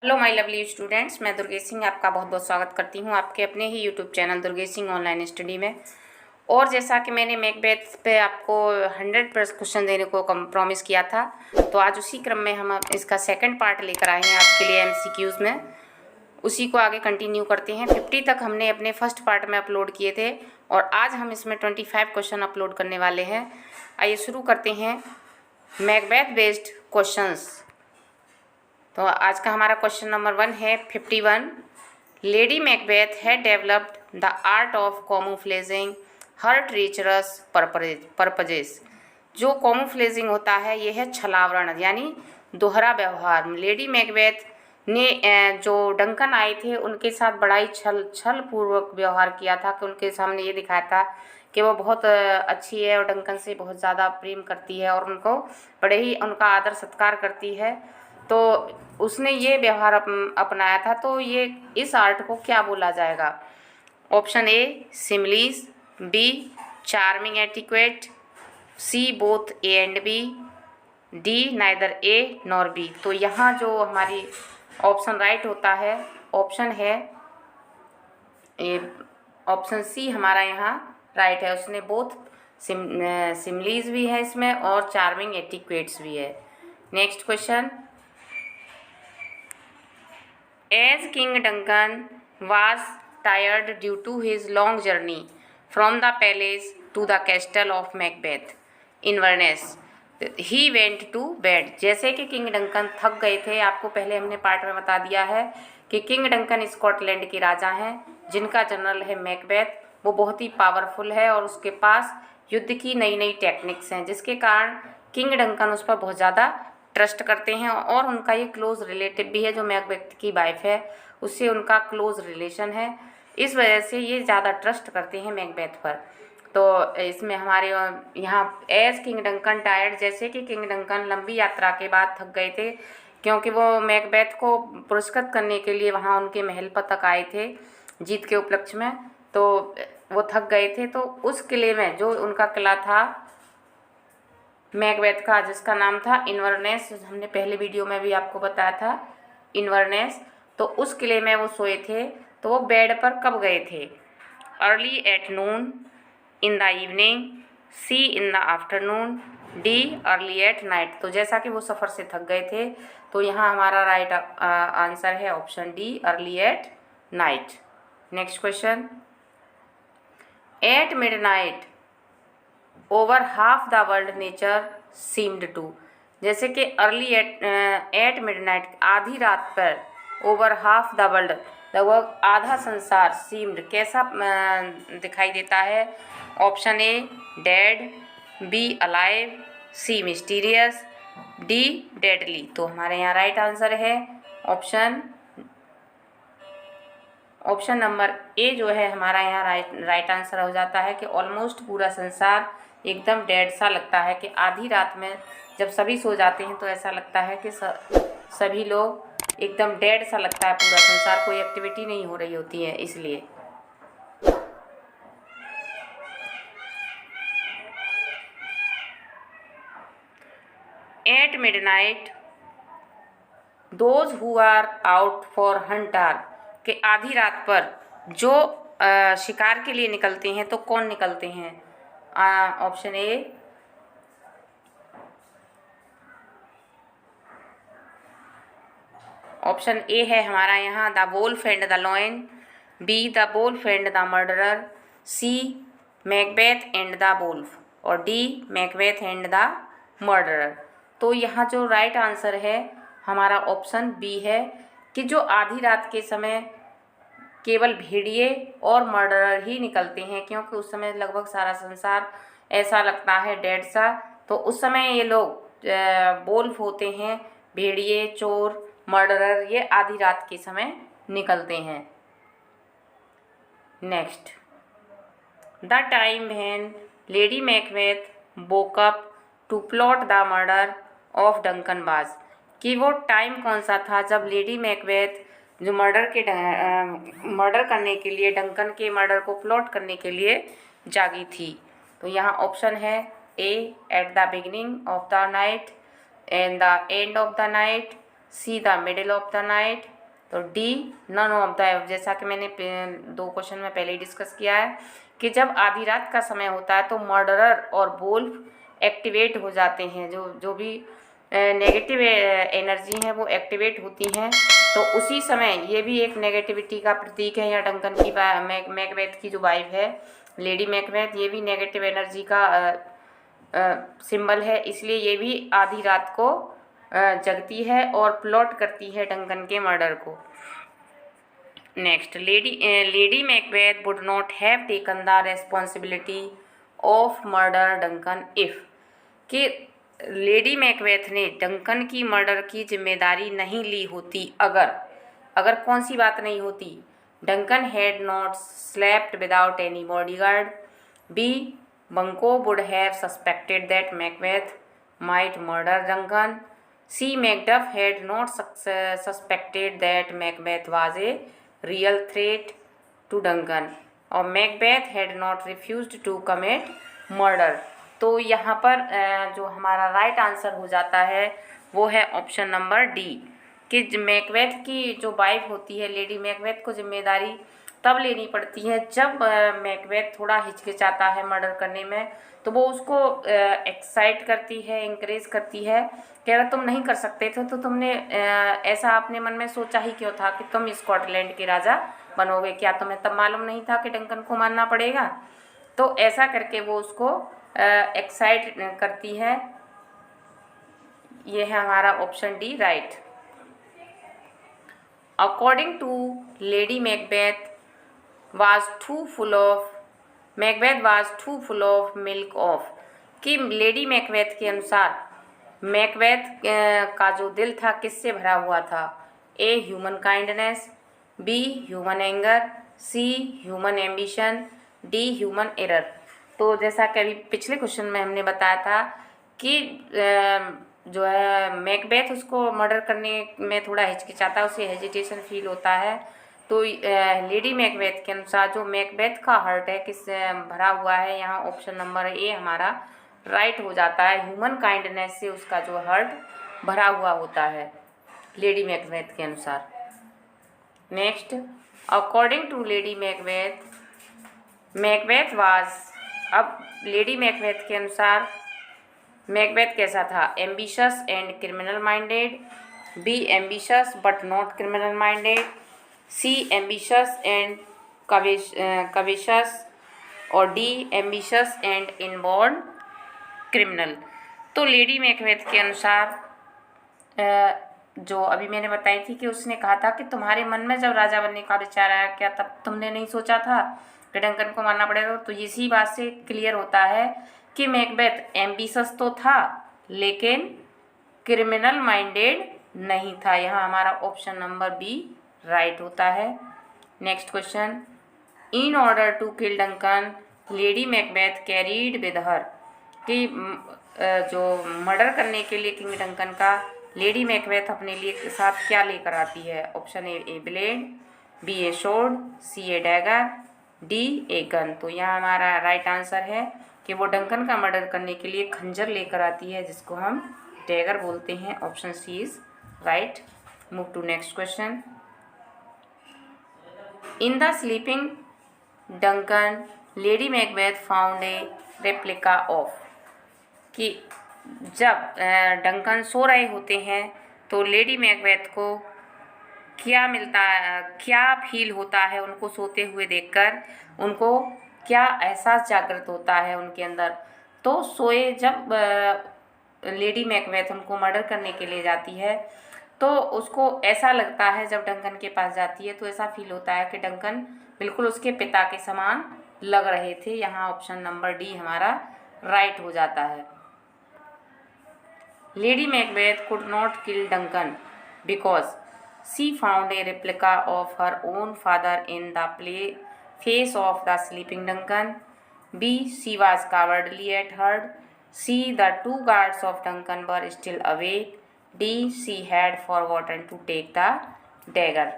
Hello my lovely students, मैं दुर्गेश सिंह आपका बहुत बहुत स्वागत करती हूँ आपके अपने ही YouTube channel Durgesh Singh online study में। और जैसा कि मैंने मैकबेथ पे आपको 100 क्वेश्चन देने को प्रॉमिस किया था, तो आज उसी क्रम में हम इसका सेकंड पार्ट लेकर आए हैं आपके लिए एमसीक्यूज़ में। उसी को आगे कंटिन्यू करते हैं। 50 तक हमने अपने फर्स्ट पार्ट में अपलोड किए थे और आज हम इसमें 25 क्वेश्चन अपलोड करने वाले हैं। आइए शुरू करते हैं मैकबेथ बेस्ड क्वेश्चंस। तो आज का हमारा क्वेश्चन नंबर 1 है 51। Lady Macbeth had developed the art of camouflaging her treacherous purposes. जो कैमोफ्लेजिंग होता है यह है छलावरण यानी दोहरा व्यवहार। लेडी मैकबेथ ने जो डंकन आए थे उनके साथ बड़ा ही छल पूर्वक व्यवहार किया था कि उनके सामने ये दिखाया था कि वो बहुत अच्छी है और डंकन से बहुत ज़्यादा प्रेम करती है और उनको बड़े ही उनका आदर सत्कार करती है। तो उसने ये व्यवहार अपनाया था। तो ये इस आर्ट को क्या बोला जाएगा? Option A similes, B charming etiquette, C both A and B, D neither A nor B. तो यहाँ जो हमारी ऑप्शन राइट होता है ऑप्शन है ये, ऑप्शन सी हमारा यहाँ राइट है। उसने बोथ सिमिलीज भी है इसमें और चार्मिंग एटिक्वेट्स भी है। Next question. As King Duncan was tired due to his long journey from the palace to the castle of Macbeth Inverness, he went to bed। जैसे कि किंग डंकन थक गए थे, आपको पहले हमने पार्ट में बता दिया है कि किंग डंकन स्कॉटलैंड के राजा हैं जिनका जनरल है मैकबेथ। वो बहुत ही पावरफुल है और उसके पास युद्ध की नई नई टेक्निक्स हैं, जिसके कारण किंग डंकन उस पर बहुत ज़्यादा ट्रस्ट करते हैं और उनका ये क्लोज रिलेटिव भी है। जो मैकबेथ की वाइफ है उससे उनका क्लोज रिलेशन है, इस वजह से ये ज़्यादा ट्रस्ट करते हैं मैकबेथ पर। तो इसमें हमारे यहाँ एज किंग डंकन टायर्ड, जैसे कि किंग डंकन लंबी यात्रा के बाद थक गए थे क्योंकि वो मैकबेथ को पुरस्कृत करने के लिए वहाँ उनके महल पर तक आए थे जीत के उपलक्ष्य में। तो वो थक गए थे, तो उस किले में जो उनका किला था मैकबेथ का, जिसका नाम था इन्वर्नेस, हमने पहले वीडियो में भी आपको बताया था इन्वर्नेस, तो उस किले में वो सोए थे। तो वो बेड पर कब गए थे? Early at noon, in the evening, C in the afternoon, D early at night. तो जैसा कि वो सफ़र से थक गए थे, तो यहाँ हमारा राइट आंसर है option D early at night. Next question. At midnight over half the world nature seemed to. जैसे कि अर्ली एट मिडनाइट आधी रात पर, ओवर हाफ द वर्ल्ड लगभग आधा संसार, सीम्ड कैसा दिखाई देता है? Option A dead, B alive, C mysterious, D deadly. तो हमारे यहाँ राइट आंसर है ऑप्शन नंबर ए जो है हमारा यहाँ राइट आंसर हो जाता है कि ऑलमोस्ट पूरा संसार एकदम डेड सा लगता है। कि आधी रात में जब सभी सो जाते हैं तो ऐसा लगता है कि सभी लोग एकदम डेड सा लगता है, पूरा संसार, कोई एक्टिविटी नहीं हो रही होती है इसलिए। At midnight those who are out for hunt are, कि आधी रात पर जो शिकार के लिए निकलते हैं तो कौन निकलते हैं? ऑप्शन ए ऑप्शन ए है हमारा यहाँ the wolf and the lion, B the wolf and the murderer, C Macbeth and the wolf, और D Macbeth and the murderer. तो यहाँ जो राइट आंसर है हमारा ऑप्शन बी है कि जो आधी रात के समय केवल भेड़िए और मर्डरर ही निकलते हैं, क्योंकि उस समय लगभग सारा संसार ऐसा लगता है डेड सा। तो उस समय ये लोग वोल्फ होते हैं, भेड़िए, चोर, मर्डरर, ये आधी रात के समय निकलते हैं। Next. The time when lady Macbeth woke up to plot the murder of Duncan was, कि वो टाइम कौन सा था जब लेडी मैकबेथ जो मर्डर करने के लिए, डंकन के मर्डर को प्लॉट करने के लिए जागी थी? तो यहाँ ऑप्शन है A at the beginning of the night, and the end of the night, C the middle of the night, तो डी नन ऑफ द, जैसा कि मैंने 2 क्वेश्चन में पहले ही डिस्कस किया है कि जब आधी रात का समय होता है तो मर्डरर और वोल्फ एक्टिवेट हो जाते हैं, जो भी नेगेटिव एनर्जी हैं वो एक्टिवेट होती हैं, तो उसी समय ये भी एक नेगेटिविटी का प्रतीक है। या डंकन की मैकबेथ की जो वाइफ है लेडी मैकबेथ, ये भी नेगेटिव एनर्जी का सिंबल है, इसलिए ये भी आधी रात को जगती है और प्लॉट करती है डंकन के मर्डर को। Next, lady Macbeth would not have taken the responsibility of murder Duncan if, कि लेडी मैकबेथ ने डंकन की मर्डर की जिम्मेदारी नहीं ली होती अगर कौन सी बात नहीं होती, Duncan had not slept without any bodyguard, B Banquo would have suspected that Macbeth might murder Duncan, C Macduff had not suspected that Macbeth was a real threat to Duncan, और Macbeth had not refused to commit murder. तो यहाँ पर जो हमारा right answer हो जाता है वो है ऑप्शन नंबर डी, कि मैकबेथ की जो वाइफ होती है लेडी मैकबेथ को जिम्मेदारी तब लेनी पड़ती है जब मैकबेथ थोड़ा हिचकिचाता है मर्डर करने में, तो वो उसको एक्साइट करती है, इंकरेज करती है कि अगर तुम नहीं कर सकते थे तो तुमने ऐसा अपने मन में सोचा ही क्यों था कि तुम स्कॉटलैंड के राजा बनोगे, क्या तुम्हें तब मालूम नहीं था कि डंकन को मारना पड़ेगा। तो ऐसा करके वो उसको एक्साइट करती है। ये है हमारा option D right. According to lady Macbeth was too full of milk of, कि लेडी मैकबेथ के अनुसार मैकबेथ का जो दिल था किससे भरा हुआ था, A human kindness, B human anger, C human ambition, D human error. तो जैसा कि अभी पिछले क्वेश्चन में हमने बताया था कि जो है मैकबेथ उसको मर्डर करने में थोड़ा हिचकिचाता है, उसे हेजिटेशन फील होता है, तो लेडी मैकबेथ के अनुसार जो मैकबेथ का हार्ट है किससे भरा हुआ है, यहाँ ऑप्शन नंबर ए हमारा राइट हो जाता है, ह्यूमन काइंडनेस से उसका जो हार्ट भरा हुआ होता है लेडी मैकबेथ के अनुसार। Next, according to lady Macbeth was, अब लेडी मैकबेथ के अनुसार मैकबेथ कैसा था, ambitious and criminal minded, B ambitious but not criminal minded, C ambitious and covetous, और D ambitious and inborn criminal. तो लेडी मैकबेथ के अनुसार जो अभी मैंने बताई थी कि उसने कहा था कि तुम्हारे मन में जब राजा बनने का विचार आया क्या तब तुमने नहीं सोचा था कि डंकन को मारना पड़ेगा। तो इसी बात से क्लियर होता है कि मैकबेथ एम्बिशियस तो था लेकिन क्रिमिनल माइंडेड नहीं था। यहाँ हमारा ऑप्शन नंबर बी राइट होता है। Next question, in order to kill Duncan Lady Macbeth carried with her, कि जो मर्डर करने के लिए किंग डंकन का लेडी मैकबेथ अपने लिए साथ क्या लेकर आती है, option A blade, B a sword, C a dagger, D a gun. तो यहाँ हमारा राइट आंसर है कि वो डंकन का मर्डर करने के लिए खंजर लेकर आती है जिसको हम डैगर बोलते हैं, option C is right. Move to next question, in the sleeping Duncan Lady Macbeth found a replica of, कि जब डंकन सो रहे होते हैं तो लेडी मैकबेथ को क्या मिलता है, क्या फील होता है उनको सोते हुए देखकर, उनको क्या एहसास जागृत होता है उनके अंदर। तो सोए जब लेडी मैकबेथ उनको मर्डर करने के लिए जाती है तो उसको ऐसा लगता है, जब डंकन के पास जाती है तो ऐसा फील होता है कि डंकन बिल्कुल उसके पिता के समान लग रहे थे। यहाँ ऑप्शन नंबर डी हमारा राइट हो जाता है। Lady Macbeth could not kill Duncan because she found a replica of her own father in the face of the sleeping Duncan, B she was cowardly at heart, C the 2 guards of Duncan were still awake, D she had forgotten to take the dagger.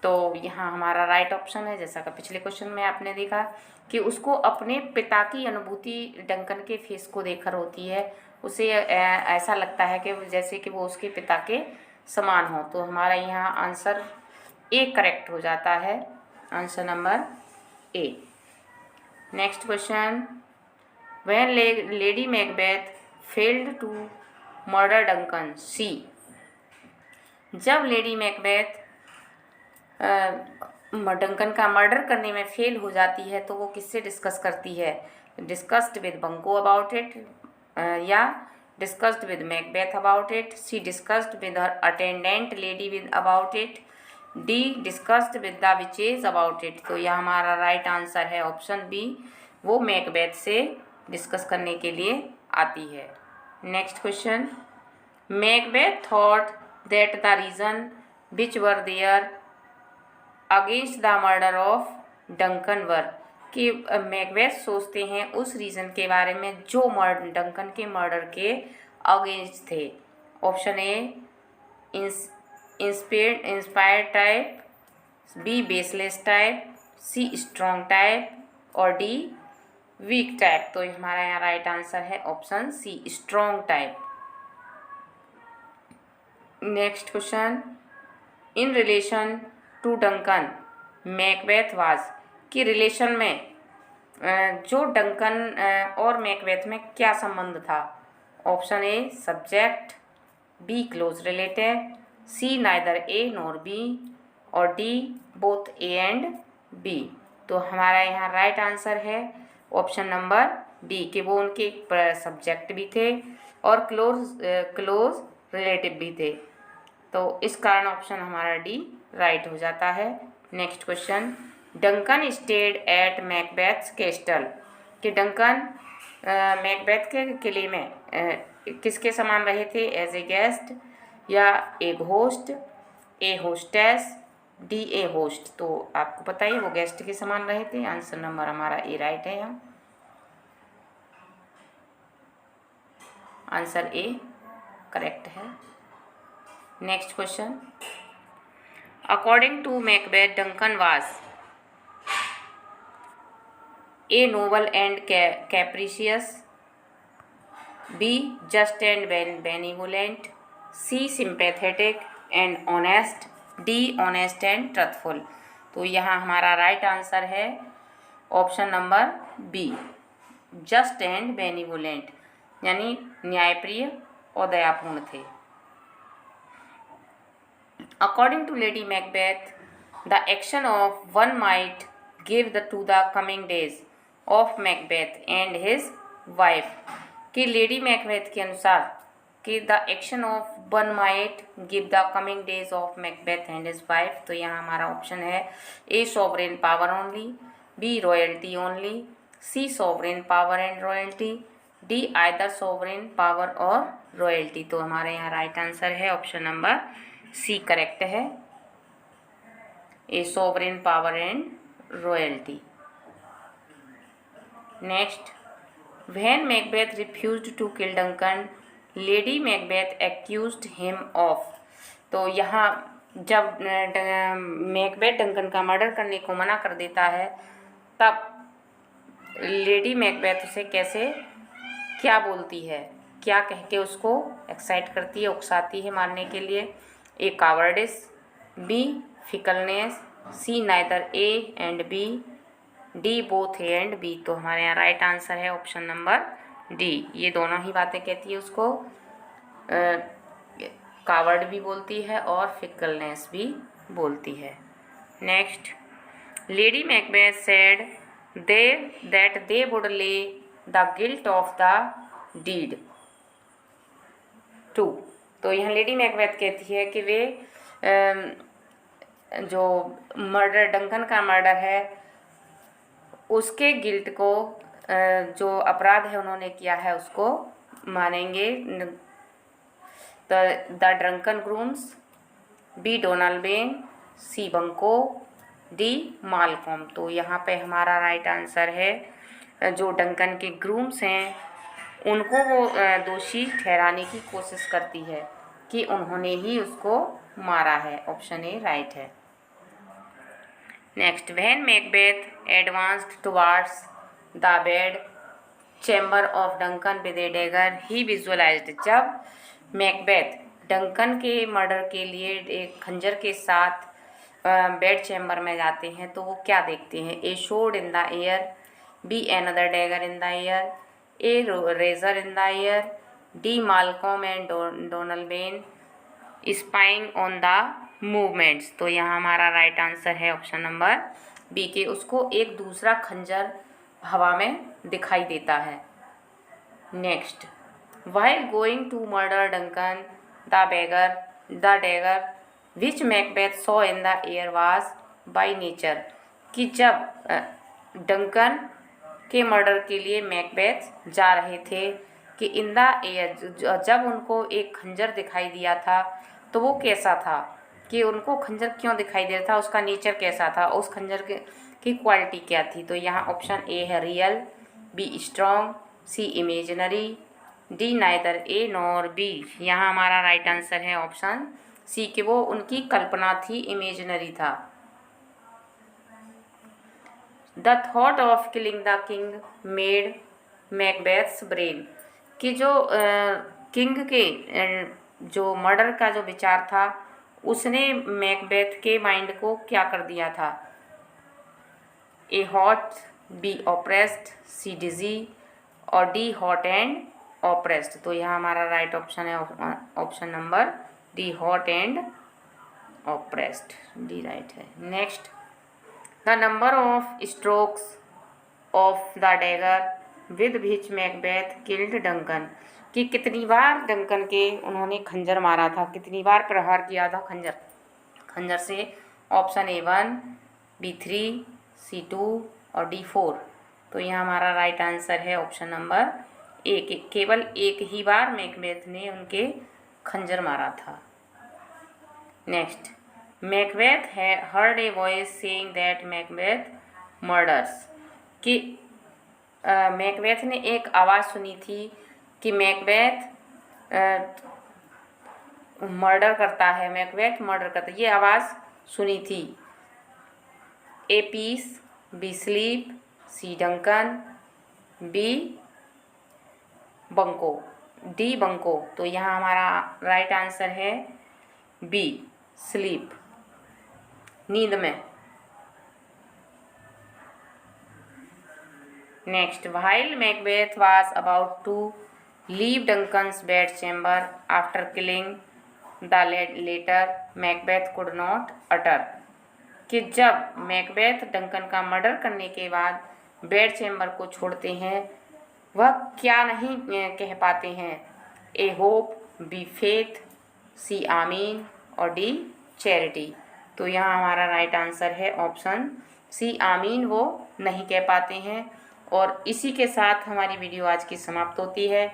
तो यहाँ हमारा right option है, जैसा कि पिछले question में आपने देखा कि उसको अपने पिता की अनुभूति डंकन के फेस को देखकर होती है, उसे ऐसा लगता है कि जैसे कि वो उसके पिता के समान हो। तो हमारा यहाँ आंसर ए करेक्ट हो जाता है, answer number A. Next question, when lady Macbeth failed to murder Duncan, C. जब लेडी मैकबेथ डंकन का मर्डर करने में फेल हो जाती है तो वो किससे डिस्कस करती है? Discussed with Banquo about it, या discussed with Macbeth about it, C discussed with her attendant lady with about it, D discussed with the witches about it. तो यह हमारा राइट आंसर है ऑप्शन बी, वो Macbeth से discuss करने के लिए आती है। Next question, Macbeth thought that the reason which were there against the murder of Duncan were, कि मैकबेथ सोचते हैं उस रीज़न के बारे में जो डंकन के मर्डर के अगेंस्ट थे। Option A inspired type, B baseless type, C strong type और डी वीक टाइप। तो हमारा यहाँ राइट आंसर है option C, strong type. Next question, in relation to Duncan Macbeth was, की रिलेशन में जो डंकन और मैकबेथ में क्या संबंध था? Option A subject, B close relative, C neither A nor B और D both A and B. तो हमारा यहाँ राइट आंसर है ऑप्शन नंबर डी, कि वो उनके सब्जेक्ट भी थे और क्लोज रिलेटिव भी थे। तो इस कारण ऑप्शन हमारा डी राइट हो जाता है। Next question, Duncan stayed at Macbeth's castle, कि डंकन मैकबेथ के किले में किसके समान रहे थे? एज ए गेस्ट, या a host, a hostess, D a host. तो आपको पता ही वो गेस्ट के समान रहे थे, आंसर नंबर हमारा ए राइट है यहाँ, आंसर ए करेक्ट है। Next question, according to Macbeth Duncan was A noble and capricious, B just and benevolent, C sympathetic and honest, D honest and truthful. तो यहाँ हमारा राइट आंसर है option number B, just and benevolent, यानी न्यायप्रिय और दयापूर्ण थे। According to Lady Macbeth, the action of one might give to the coming days of Macbeth and his wife, कि lady Macbeth के अनुसार कि the action of one might give the coming days of Macbeth and his wife. तो यहाँ हमारा option है A sovereign power only, B royalty only, C sovereign power and royalty, D either sovereign power और royalty. तो हमारे यहाँ right answer है option number C correct है, A sovereign power and royalty. Next, when Macbeth refused to kill Duncan, Lady Macbeth accused him of. तो यहाँ जब Macbeth Duncan का मर्डर करने को मना कर देता है तब लेडी मैकबेथ उसे कैसे क्या बोलती है, क्या कह के उसको एक्साइट करती है, उकसाती है मारने के लिए? A cowardice, B fickleness, C neither A and B, D both A and B. तो हमारे यहाँ राइट आंसर है ऑप्शन नंबर डी, ये दोनों ही बातें कहती है उसको, कावर्ड भी बोलती है और फिकलनेस भी बोलती है। Next, lady Macbeth said that they would lay the guilt of the deed to. तो यहाँ लेडी मैकबेथ कहती है कि वे जो मर्डर डंकन का मर्डर है उसके गिल्ट को, जो अपराध है उन्होंने किया है उसको मानेंगे the drunken grooms, B Donalbain, C Banquo, D Malcolm. तो यहाँ पे हमारा राइट आंसर है जो डंकन के ग्रूम्स हैं उनको वो दोषी ठहराने की कोशिश करती है कि उन्होंने ही उसको मारा है, ऑप्शन ए राइट है। Next, when Macbeth advanced towards the bed chamber of Duncan with A dagger he visualised. जब मैकबेथ डंकन के मर्डर के लिए एक खंजर के साथ बेड चैम्बर में जाते हैं तो वो क्या देखते हैं? A sword in the air, B another dagger in the air, A razor in the air, D Malcolm and Donald spying on the movements. तो यहाँ हमारा राइट आंसर है ऑप्शन नंबर बी के, उसको एक दूसरा खंजर हवा में दिखाई देता है। Next, while going to murder Duncan, the dagger which Macbeth saw in the air was by nature, कि जब डंकन के मर्डर के लिए मैकबेथ जा रहे थे कि इन द एयर, जब उनको एक खंजर दिखाई दिया था तो वो कैसा था, कि उनको खंजर क्यों दिखाई दे रहा था, उसका नेचर कैसा था, उस खंजर की क्वालिटी क्या थी। तो यहाँ ऑप्शन ए है real, B strong, C imaginary, D neither A nor B. यहाँ हमारा राइट आंसर है ऑप्शन सी कि वो उनकी कल्पना थी, इमेजिनरी था। The thought of killing the king made Macbeth's brain, कि जो किंग के जो मर्डर का जो विचार था उसने मैकबेथ के माइंड को क्या कर दिया था? A hot, B oppressed, C dizzy और डी हॉट एंड ऑप्रेस्ड। तो यहाँ हमारा राइट ऑप्शन है option number D, hot and oppressed, D right है। Next, the number of strokes of the dagger with which Macbeth killed Duncan, कि कितनी बार Duncan के उन्होंने खंजर मारा था, कितनी बार प्रहार किया था खंजर से? ऑप्शन ए 1, बी 3, सी 2 और डी 4। तो यहाँ हमारा राइट आंसर है ऑप्शन नंबर एक, केवल एक ही बार मैकबेथ ने उनके खंजर मारा था। Next, Macbeth heard a voice saying that Macbeth murders, कि मैकबेथ ने एक आवाज़ सुनी थी कि मैकबेथ मर्डर करता है, मैकबेथ मर्डर करता है, ये आवाज़ सुनी थी। A peace, B sleep, C Duncan, B Banquo, D Banquo. तो यहाँ हमारा राइट आंसर है बी स्लीप, नींद में। Next, while Macbeth was about to leave Duncan's bed chamber after killing the latter Macbeth could not utter, कि जब Macbeth Duncan का murder करने के बाद बेड चैम्बर को छोड़ते हैं वह क्या नहीं कह पाते हैं? ए होप, बी फेथ, सी आमीन और डी चैरिटी। तो यहाँ हमारा राइट आंसर है ऑप्शन सी आमीन, वो नहीं कह पाते हैं। और इसी के साथ हमारी वीडियो आज की समाप्त होती है।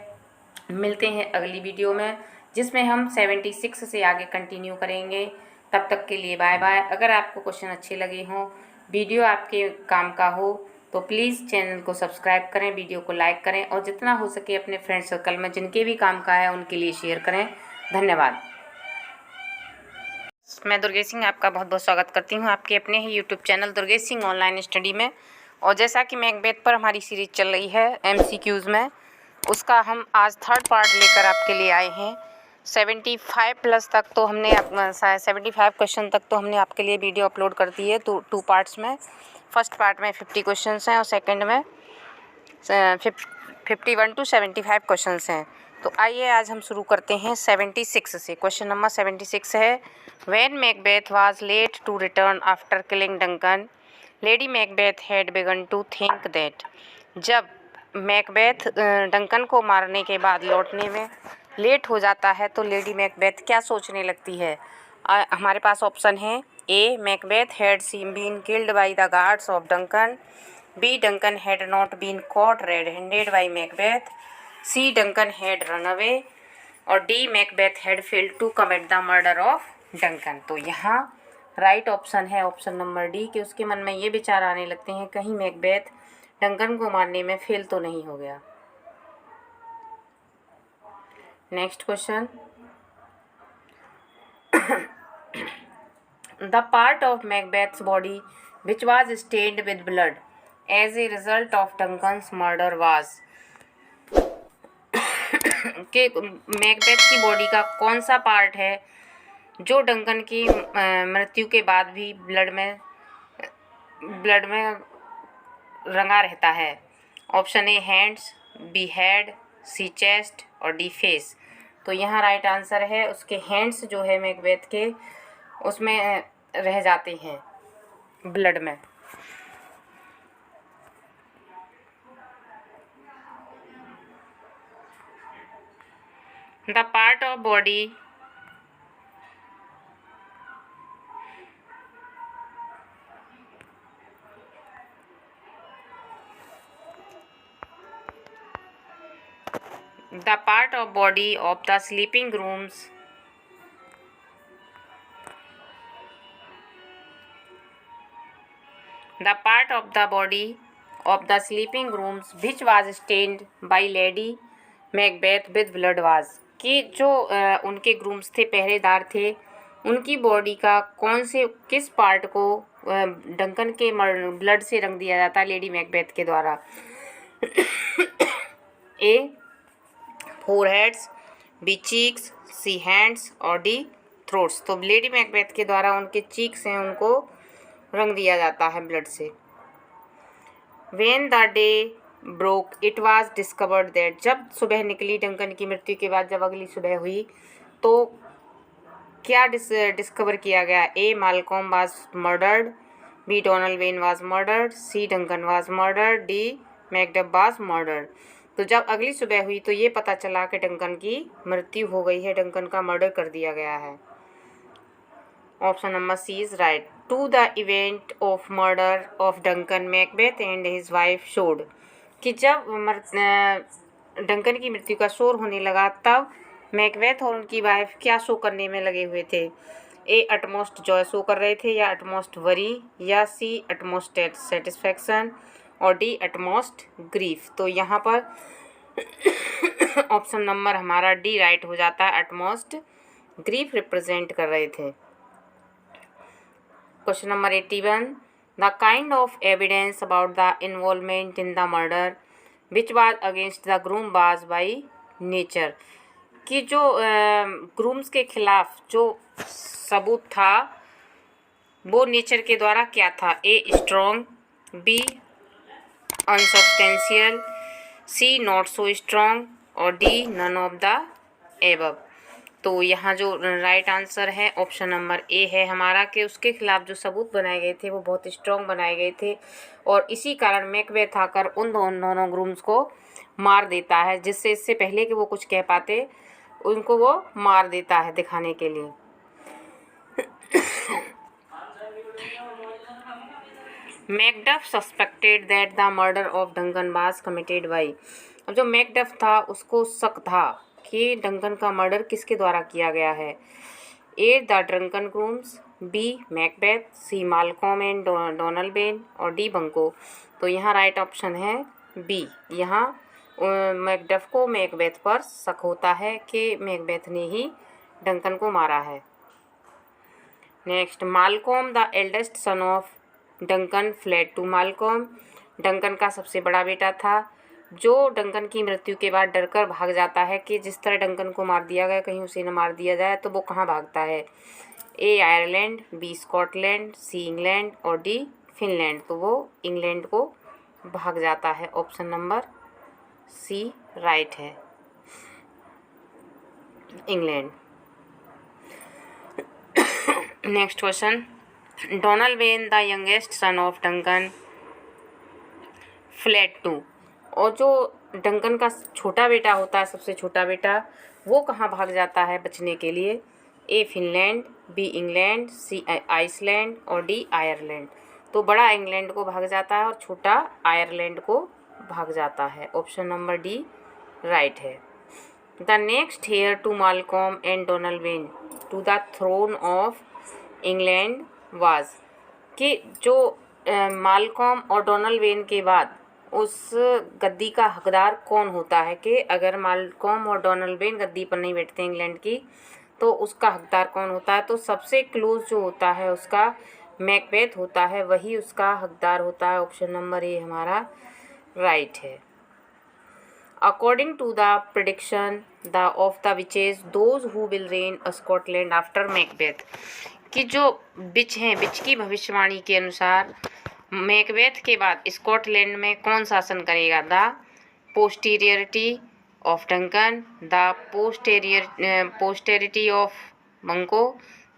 मिलते हैं अगली वीडियो में जिसमें हम 76 से आगे कंटिन्यू करेंगे। तब तक के लिए बाय बाय। अगर आपको क्वेश्चन अच्छे लगे हों, वीडियो आपके काम का हो तो प्लीज़ चैनल को सब्सक्राइब करें, वीडियो को लाइक करें और जितना हो सके अपने फ्रेंड सर्कल में जिनके भी काम का है उनके लिए शेयर करें। धन्यवाद। मैं दुर्गेश सिंह आपका बहुत बहुत स्वागत करती हूँ आपके अपने ही YouTube channel Durgesh Singh online study में। और जैसा कि मैकबेथ पर हमारी सीरीज़ चल रही है MCQs में, उसका हम आज 3rd पार्ट लेकर आपके लिए आए हैं। 75 प्लस तक तो हमने 75 क्वेश्चन तक तो हमने आपके लिए वीडियो अपलोड कर दी है 2 पार्ट्स में। फर्स्ट पार्ट में 50 क्वेश्चंस हैं और सेकंड में 51 to 75 क्वेश्चंस हैं। तो आइए आज हम शुरू करते हैं 76 से। क्वेश्चन नंबर 76 है, when Macbeth was late to return after killing Duncan, Lady Macbeth had begun to think that, जब मैकबेथ डंकन को मारने के बाद लौटने में लेट हो जाता है तो लेडी मैकबेथ क्या सोचने लगती है? हमारे पास ऑप्शन है A Macbeth had been killed by the guards of Duncan, B Duncan had not been caught red handed by Macbeth, C Duncan had run away और D Macbeth had failed to commit the murder of Duncan. तो यहाँ right option है option number D, कि उसके मन में ये विचार आने लगते हैं कहीं मैकबेथ डंकन को मारने में फेल तो नहीं हो गया। Next question, the part of Macbeth's body which was stained with blood as a result of Duncan's murder was, कि मैकबेथ की बॉडी का कौन सा पार्ट है जो डंकन की मृत्यु के बाद भी ब्लड में रंगा रहता है। Option A hands, B head, C chest और डी फेस। तो यहाँ राइट आंसर है उसके हैंड्स जो है मैकबेथ के उसमें रह जाते हैं ब्लड में। The part of body the part of body of the sleeping rooms the part of the body of the sleeping rooms which was stained by Lady Macbeth with blood was कि जो उनके grooms थे, पहरेदार थे, उनकी body का किस part को डंकन के ब्लड से रंग दिया जाता है लेडी मैकबेथ के द्वारा। ए फोरहेड्स, बी चीक्स, सी हैंड्स और डी थ्रोट्स। तो लेडी मैकबेथ के द्वारा उनके चीक्स हैं उनको रंग दिया जाता है ब्लड से। When the day broke, it was discovered that जब सुबह निकली डंकन की मृत्यु के बाद, जब अगली सुबह हुई तो क्या डिस्कवर किया गया। A Malcolm was murdered, B Donalbain was murdered, C Duncan was murdered, D Macduff was murdered. तो जब अगली सुबह हुई तो ये पता चला कि डंकन की मृत्यु हो गई है, डंकन का मर्डर कर दिया गया है। Option number C is right. To the event of murder of Duncan Macbeth and his wife showed कि जब डंकन की मृत्यु का शोर होने लगा तब मैकबेथ और उनकी वाइफ क्या शो करने में लगे हुए थे। ए अटमोस्ट जॉय शो कर रहे थे, या अटमोस्ट वरी, या सी अटमोस्ट सेटिस्फैक्शन और डी अटमोस्ट ग्रीफ। तो यहाँ पर ऑप्शन नंबर हमारा डी राइट हो जाता है, अटमोस्ट ग्रीफ रिप्रेजेंट कर रहे थे। Question number 81 the kind of evidence about the involvement in the murder which was against the groom was by nature कि जो ग्रूम्स के खिलाफ जो सबूत था वो नेचर के द्वारा क्या था। A strong, B unsubstantial, C not so strong और D none of the above. तो यहाँ जो राइट आंसर है ऑप्शन नंबर ए है हमारा कि उसके खिलाफ जो सबूत बनाए गए थे वो बहुत स्ट्रॉन्ग बनाए गए थे और इसी कारण मैकबेथ आकर उन दोनों ग्रूम्स को मार देता है, जिससे इससे पहले कि वो कुछ कह पाते उनको वो मार देता है दिखाने के लिए। Macduff suspected that the murder of Duncan was committed by. अब जो मैकडफ था उसको शक था कि डंकन का मर्डर किसके द्वारा किया गया है। A the drunken grooms, B Macbeth, C Malcolm and Donalbain और डी बंको। तो यहाँ राइट ऑप्शन है बी। यहाँ मैकडफ को मैकबेथ पर शक होता है कि मैकबेथ ने ही डंकन को मारा है। Next Malcolm the eldest son of Duncan fled to Malcolm. Duncan का सबसे बड़ा बेटा था जो डंकन की मृत्यु के बाद डरकर भाग जाता है कि जिस तरह डंकन को मार दिया गया कहीं उसे न मार दिया जाए, तो वो कहाँ भागता है। A Ireland, B Scotland, C England और डी फिनलैंड। तो वो इंग्लैंड को भाग जाता है। ऑप्शन नंबर सी राइट है, England. Next question Donalbain the youngest son of Duncan fled to. और जो डंकन का छोटा बेटा होता है, सबसे छोटा बेटा, वो कहाँ भाग जाता है बचने के लिए। ए फिनलैंड, बी इंग्लैंड, सी आइसलैंड और डी आयरलैंड। तो बड़ा इंग्लैंड को भाग जाता है और छोटा आयरलैंड को भाग जाता है। ऑप्शन नंबर डी राइट है। The next heir to Malcolm and Donalbain to the throne of England was कि जो मालकॉम और डोनाल्ड वेन के बाद उस गद्दी का हकदार कौन होता है कि अगर मालकॉम और डोनाल्ड वेन गद्दी पर नहीं बैठते इंग्लैंड की तो उसका हकदार कौन होता है। तो सबसे क्लोज जो होता है उसका मैकबेथ होता है, वही उसका हकदार होता है। ऑप्शन नंबर ए हमारा राइट है। According to the prediction the of the witches those who will reign Scotland after Macbeth, कि जो विच हैं, विच की भविष्यवाणी के अनुसार मैकबेथ के बाद स्कॉटलैंड में कौन शासन करेगा? The posteriority of Duncan, the posterity of Banquo,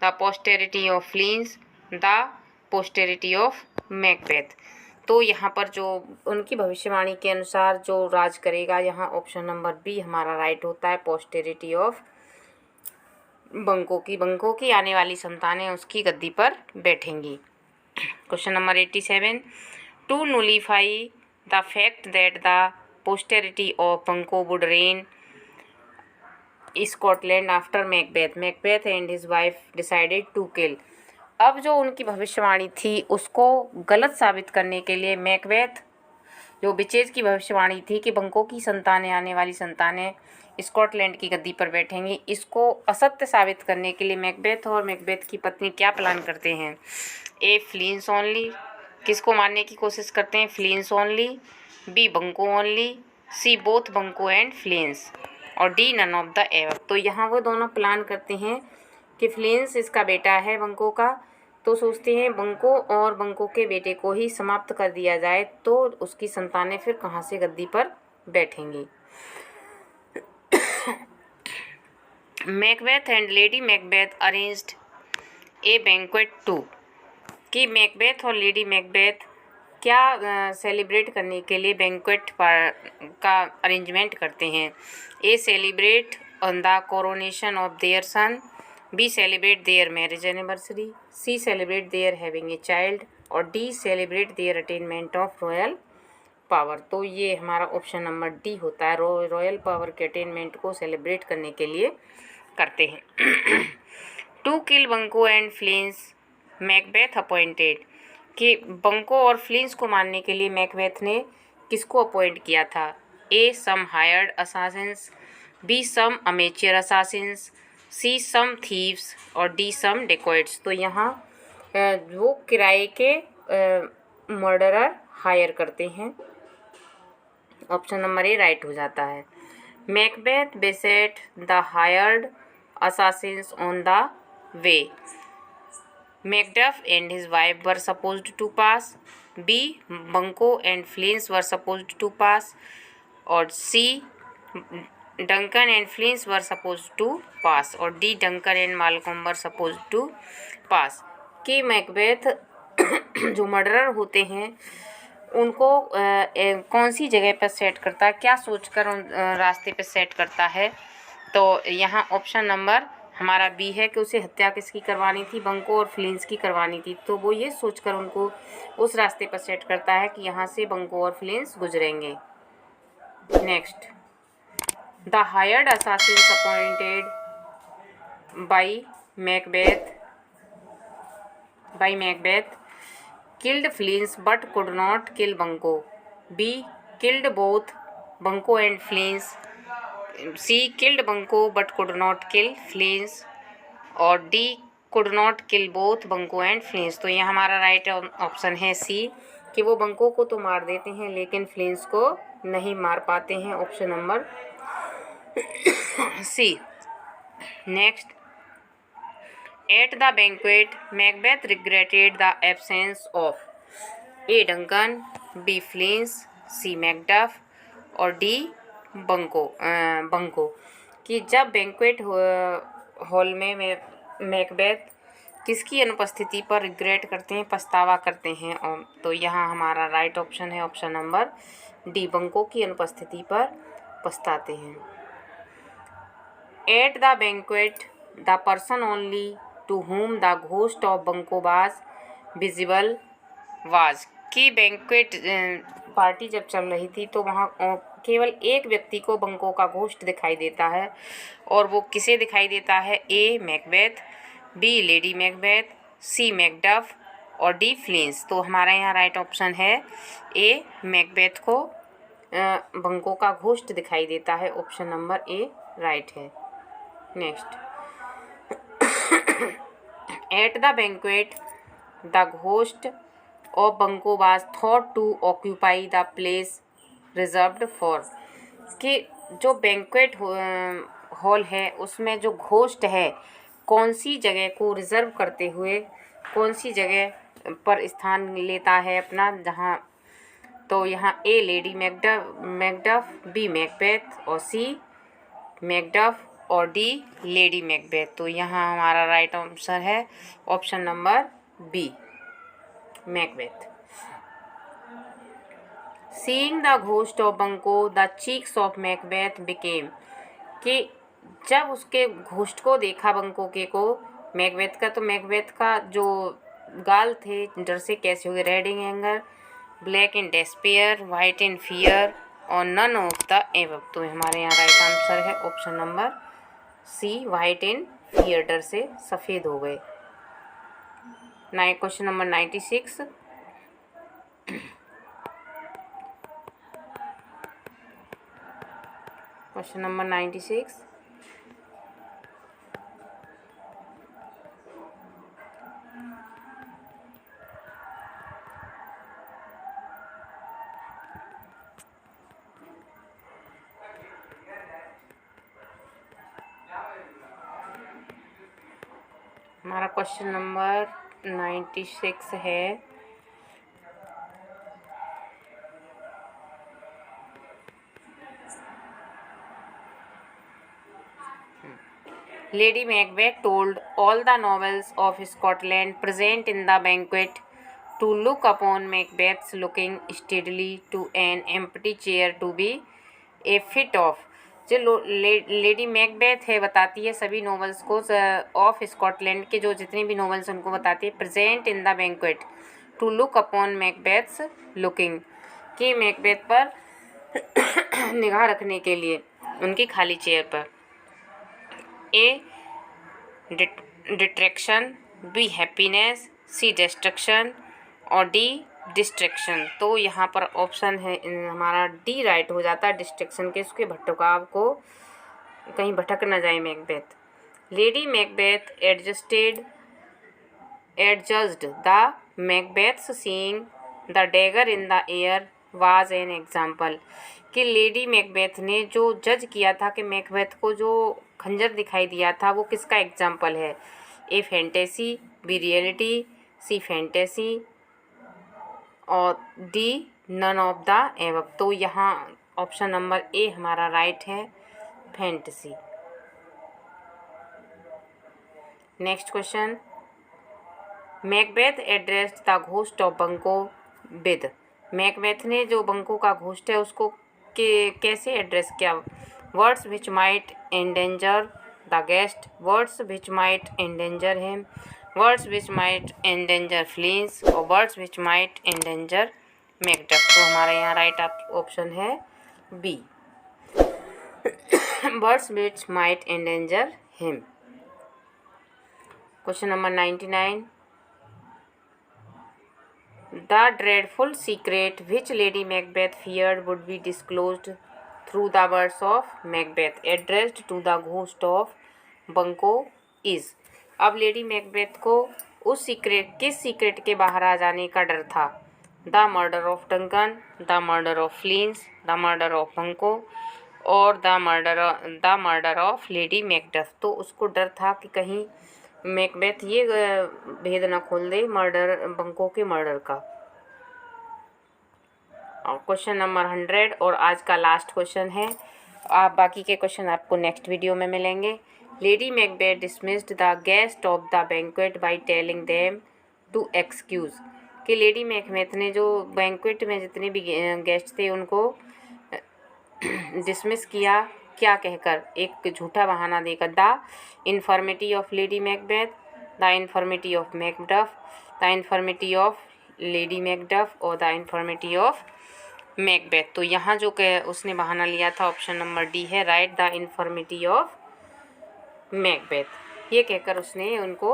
the posterity of Fleance, the posterity of Macbeth. तो यहाँ पर जो उनकी भविष्यवाणी के अनुसार जो राज करेगा, यहाँ ऑप्शन नंबर बी हमारा राइट होता है, पोस्टेरिटी ऑफ बंको की आने वाली संतानें उसकी गद्दी पर बैठेंगी। Question number 87, to nullify the fact that the posterity of Banquo would reign Scotland after Macbeth and his wife decided to kill. अब जो उनकी भविष्यवाणी थी उसको गलत साबित करने के लिए मैकबेथ, जो विचेज की भविष्यवाणी थी कि बंको की संतानें, आने वाली संतानें स्कॉटलैंड की गद्दी पर बैठेंगी, इसको असत्य साबित करने के लिए मैकबेथ और मैकबेथ की पत्नी क्या प्लान करते हैं? ए फ्लिंस ओनली, किसको मारने की कोशिश करते हैं? Fleance only. B Banquo only. C both Banquo and Fleance. और D none of the ever. तो यहाँ वो दोनों प्लान करते हैं कि फ्लिंस इसका बेटा है बंको का, तो सोचते हैं बंको और बंको के बेटे को ही समाप्त कर दिया जाए, तो उसकी संतानें फिर कहाँ से गद्दी पर बैठेंगी। Macbeth and lady Macbeth arranged a banquet to, कि मैकबेथ और लेडी मैकबेथ क्या सेलिब्रेट करने के लिए बैंक्वेट का अरेंजमेंट करते हैं? A celebrate on the coronation of their son, B celebrate their marriage anniversary, C celebrate their having a child, और D celebrate their attainment of royal power. तो ये हमारा ऑप्शन नंबर डी होता है, royal power के attainment को celebrate करने के लिए करते हैं। To kill Banquo and Fleance Macbeth appointed, कि बंको और फ्लिंस को मारने के लिए मैकबेथ ने किसको अपॉइंट किया था? A some hired assassins, B some amateur assassins, C some thieves, और डी सम डेकॉइट्स। तो यहाँ वो किराए के मर्डरर हायर करते हैं, ऑप्शन नंबर ए राइट हो जाता है। Macbeth बेसेट the hired assassins on the way. Macduff and his wife were supposed to pass. B. Bunko and Flins were supposed to pass. और C. Duncan and Flins were supposed to pass. और D. Duncan and Malcolm were supposed to pass. कि Macbeth जो murderer होते हैं उनको कौन सी जगह पर सेट करता है, क्या सोचकर उन रास्ते पर सेट करता है? तो यहाँ ऑप्शन नंबर हमारा बी है कि उसे हत्या किसकी करवानी थी? बंको और फ्लिंस की करवानी थी। तो वो ये सोचकर उनको उस रास्ते पर सेट करता है कि यहाँ से बंको और फ्लिंस गुजरेंगे। Next, the hired assassins appointed by Macbeth killed Fleance but could not kill Banquo. B killed both Banquo and Fleance. C killed Banquo but could not kill Fleance, और D could not kill both Banquo and Fleance. तो ये हमारा right option है सी, कि वो बंको को तो मार देते हैं लेकिन फ्लिंस को नहीं मार पाते हैं, option number C. Next, at the banquet Macbeth regretted the absence of A Duncan, B Fleance, C Macduff, और डी बंको। कि जब बैंक्वेट हॉल में मैकबेथ किसकी अनुपस्थिति पर रिग्रेट करते हैं, पछतावा करते हैं? और तो यहाँ हमारा राइट ऑप्शन है ऑप्शन नंबर डी, बंको की अनुपस्थिति पर पछताते हैं। At the banquet the person only to whom the ghost of Banquo was visible was, कि बैंक्वेट पार्टी जब चल रही थी तो वहाँ केवल एक व्यक्ति को बंको का घोस्ट दिखाई देता है, और वो किसे दिखाई देता है? A Macbeth, B lady Macbeth, C Macduff, और डी फ्लिंस। तो हमारा यहाँ राइट ऑप्शन है ए, मैकबेथ को बंको का घोस्ट दिखाई देता है, ऑप्शन नंबर ए राइट है। Next, at the banquet the ghost of Banquo was thought to occupy the place reserved for, कि जो बैंक्वेट हॉल है उसमें जो घोस्ट है कौन सी जगह को रिजर्व करते हुए कौन सी जगह पर स्थान लेता है अपना, जहाँ, तो यहाँ A Lady Macduff, B Macbeth और सी मैकडफ और डी लेडी मैकबेथ। तो यहाँ हमारा राइट आंसर है option number B Macbeth. Seeing the ghost of Banquo the cheeks of Macbeth became, कि जब उसके घोस्ट को देखा बंको के को मैकबेथ का, तो मैकबेथ का जो गाल थे डर से कैसे हुए, red in anger, black in despair, white in fear और नन ऑफ द एबव। तो हमारे यहाँ राइट आंसर है option number C white in fear, डर से सफ़ेद हो गए। Question number 96। Question number 96। हमारा क्वेश्चन नंबर 96 है, Lady Macbeth told all the nobles of Scotland present in the banquet to look upon Macbeth looking steadily to an empty chair to be a fit of। जो lady Macbeth है बताती है सभी novels को of Scotland के, जो जितने भी नॉवेल्स उनको बताती है present in the banquet to look upon Macbeth's looking, कि मैकबेथ पर निगाह रखने के लिए उनकी खाली चेयर पर। A detraction, B happiness, C destruction और डी डिस्ट्रैक्शन। तो यहाँ पर ऑप्शन है हमारा डी राइट हो जाता है, डिस्ट्रैक्शन के, उसके भटकाव को कहीं भटक न जाए Macbeth. Lady Macbeth adjudged the Macbeth's seeing the dagger in the air was an example, कि लेडी मैकबेथ ने जो जज किया था कि मैकबेथ को जो खंजर दिखाई दिया था वो किसका एग्जाम्पल है, A fantasy, B reality, C fantasy और D none of the above. तो यहाँ ऑप्शन नंबर ए हमारा राइट है, fantasy. Next question, Macbeth addressed the ghost of Banquo with, Macbeth ने जो बंको का घोस्ट है उसको कैसे एड्रेस किया, words which might endanger the guest, words which might endanger him, words which might endanger Fleance और words which might endanger Macduff. तो हमारे यहाँ राइट ऑप्शन है B, words which might endanger him. Question number 99, the dreadful secret which Lady Macbeth feared would be disclosed through the words of Macbeth addressed to the ghost of Banquo is. अब lady Macbeth को उस किस secret के बाहर आ जाने का डर था, the murder of Duncan, the murder of Fleance, the murder of Banquo और the murder of Lady Macbeth. तो उसको डर था कि कहीं मैकबेथ ये भेद न खोल दे बंको के मर्डर का। और क्वेश्चन नंबर 100 और आज का लास्ट क्वेश्चन है, आप बाकी के क्वेश्चन आपको नेक्स्ट वीडियो में मिलेंगे। Lady Macbeth dismissed the guest of the banquet by telling them to excuse, कि लेडी मैकबेथ ने जो बैंक्वेट में जितने भी गेस्ट थे उनको डिसमिस किया, क्या कहकर, एक झूठा बहाना देकर, the infirmity of Lady Macbeth, the infirmity of Macduff, the infirmity of lady Macduff और द इन्फॉर्मिटी ऑफ मैकबेथ। तो यहाँ जो उसने बहाना लिया था ऑप्शन नंबर डी है right, the infirmity of Macbeth, ये कहकर उसने उनको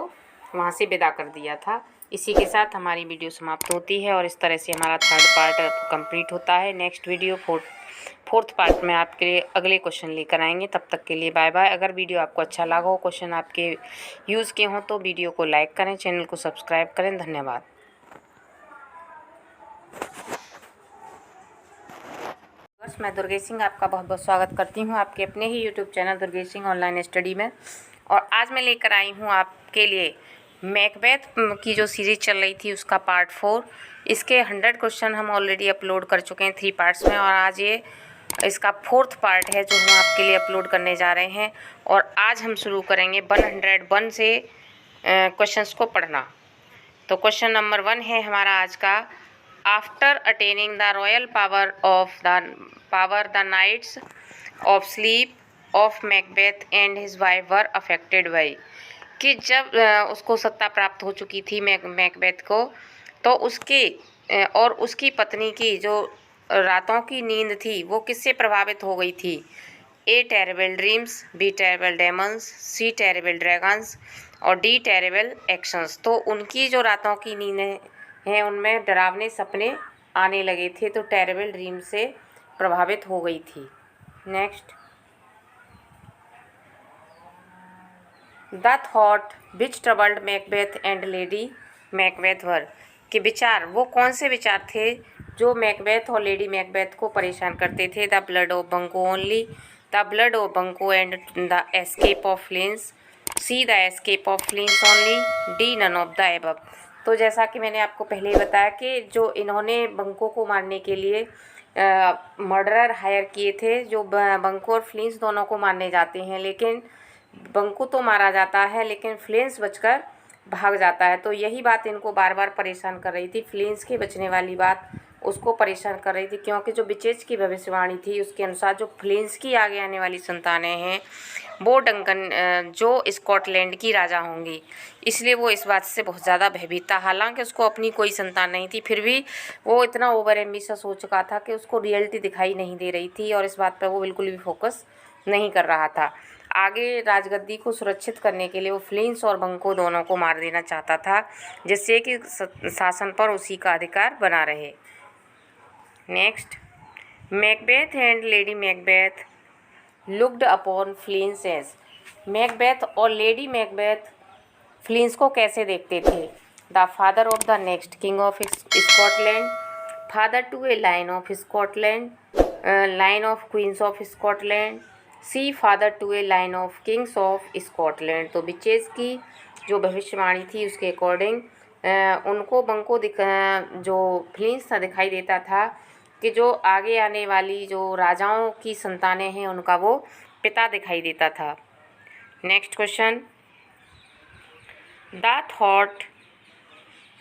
वहाँ से विदा कर दिया था। इसी के साथ हमारी वीडियो समाप्त होती है और इस तरह से हमारा 3rd पार्ट कंप्लीट होता है। नेक्स्ट वीडियो 4th पार्ट में आपके लिए अगले क्वेश्चन लेकर आएंगे। तब तक के लिए बाय बाय। अगर वीडियो आपको अच्छा लगा हो, क्वेश्चन आपके यूज़ के हों तो वीडियो को लाइक करें, चैनल को सब्सक्राइब करें। धन्यवाद। बस मैं दुर्गेश सिंह आपका बहुत बहुत स्वागत करती हूँ आपके अपने ही YouTube channel Durgesh Singh online study में। और आज मैं लेकर आई हूँ आपके लिए मैकबेथ की जो सीरीज चल रही थी उसका पार्ट 4। इसके 100 क्वेश्चन हम ऑलरेडी अपलोड कर चुके हैं 3 पार्ट्स में, और आज ये इसका 4th पार्ट है जो हम आपके लिए अपलोड करने जा रहे हैं। और आज हम शुरू करेंगे 101 से क्वेश्चंस को पढ़ना। तो क्वेश्चन नंबर 1 है हमारा आज का, after attaining the royal power the nights of sleep of Macbeth and his wife were affected by. कि जब उसको सत्ता प्राप्त हो चुकी थी मैकबेथ को, तो उसके और उसकी पत्नी की जो रातों की नींद थी वो किससे प्रभावित हो गई थी? A terrible dreams, B terrible demons, C terrible dragons और डी टेरेबल एक्शंस। तो उनकी जो रातों की नींदें हैं उनमें डरावने सपने आने लगे थे, तो टेरेबल ड्रीम से प्रभावित हो गई थी। Next, the thought which troubled Macbeth and lady Macbeth were. के विचार, वो कौन से विचार थे जो मैकबेथ और लेडी मैकबेथ को परेशान करते थे? The blood of Banquo only, the blood of Banquo and the escape of Fleance, C the escape of Fleance only, D none of the above. तो जैसा कि मैंने आपको पहले ही बताया कि जो इन्होंने बंको को मारने के लिए मर्डरर हायर किए थे, जो बंको और फ्लिंस दोनों को मारने जाते हैं, लेकिन बंको तो मारा जाता है लेकिन फ्लिंस बचकर भाग जाता है। तो यही बात इनको बार बार परेशान कर रही थी, फ्लिंस के बचने वाली बात उसको परेशान कर रही थी, क्योंकि जो विचेज की भविष्यवाणी थी उसके अनुसार जो फ्लिंस की आगे आने वाली संतानें हैं वो डंकन जो स्कॉटलैंड की राजा होंगी, इसलिए वो इस बात से बहुत ज़्यादा भयभीत था। हालांकि उसको अपनी कोई संतान नहीं थी, फिर भी वो इतना ओवर एम्बिशियस हो चुका था कि उसको रियलिटी दिखाई नहीं दे रही थी और इस बात पर वो बिल्कुल भी फोकस नहीं कर रहा था। आगे राजगद्दी को सुरक्षित करने के लिए वो फ्लिंस और बंको दोनों को मार देना चाहता था, जिससे कि शासन पर उसी का अधिकार बना रहे। Next, Macbeth and lady Macbeth looked upon Fleance as. Macbeth और लेडी मैकबेथ फ्लिंस को कैसे देखते थे? The father of the next king of Scotland, father to a line of Scotland, line of queens of Scotland, C father to a line of kings of Scotland. तो witches की जो भविष्यवाणी थी उसके अकॉर्डिंग उनको बंको जो फ्लिंस था दिखाई देता था कि जो आगे आने वाली जो राजाओं की संतानें हैं उनका वो पिता दिखाई देता था। Next question, the thought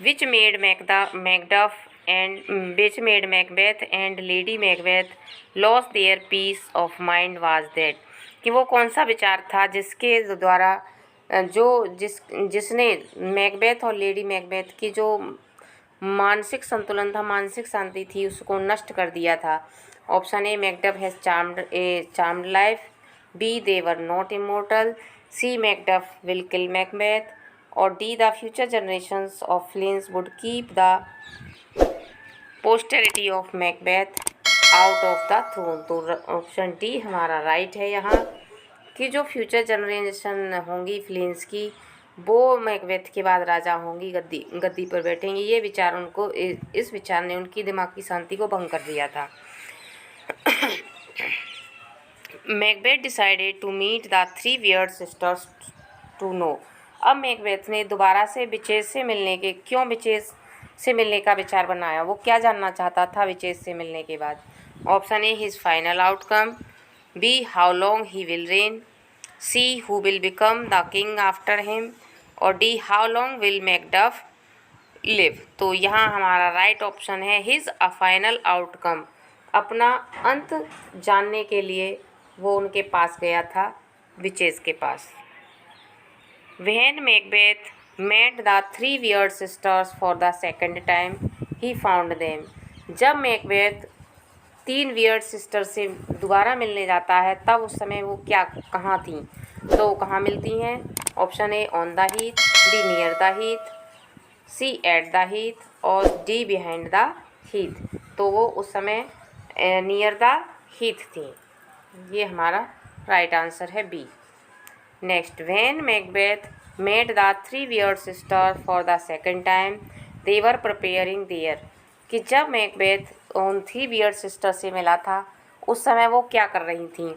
which made Macbeth and lady Macbeth lose their peace of mind was that. कि वो कौन सा विचार था जिसके द्वारा जिसने मैकबेथ और लेडी मैकबेथ की जो मानसिक संतुलन था, मानसिक शांति थी, उसको नष्ट कर दिया था? Option A, Macduff has charmed life, B, they were not immortal, C, Macduff will kill Macbeth और D, the future generations of Fleance would keep the posterity of Macbeth out of the throne. तो option D हमारा right है यहाँ, कि जो future generation होंगी फ्लिंस की वो मैकबेथ के बाद राजा होंगी, गद्दी पर बैठेंगी। ये विचार उनको, इस विचार ने उनकी दिमाग की शांति को भंग कर दिया था। Macbeth decided to meet the 3 weird sisters to know. अब मैकबेथ ने दोबारा से विचेज से मिलने का विचार बनाया। वो क्या जानना चाहता था विचेज से मिलने के बाद? Option A, his final outcome, B, how long he will reign, C, who will become the king after him और D, how long will Macduff live. तो यहाँ हमारा राइट ऑप्शन है हिज अ फाइनल आउटकम। अपना अंत जानने के लिए वो उनके पास गया था, विचेज के पास। When Macbeth met the 3 weird sisters for the second time he found them. जब मैकबेथ 3 वियर्ड सिस्टर से दोबारा मिलने जाता है तब उस समय वो कहाँ थी? तो कहाँ मिलती हैं? Option A, on the heath, B, near the heath, C, at the heath और डी, बिहाइंड द हीथ। तो वो उस समय नियर द हीथ थी। ये हमारा राइट आंसर है B. Next, when Macbeth met the 3 weird sister for the second time they were preparing there. कि जब मैकबेथ उन 3 वियर्ड सिस्टर से मिला था उस समय वो क्या कर रही थी,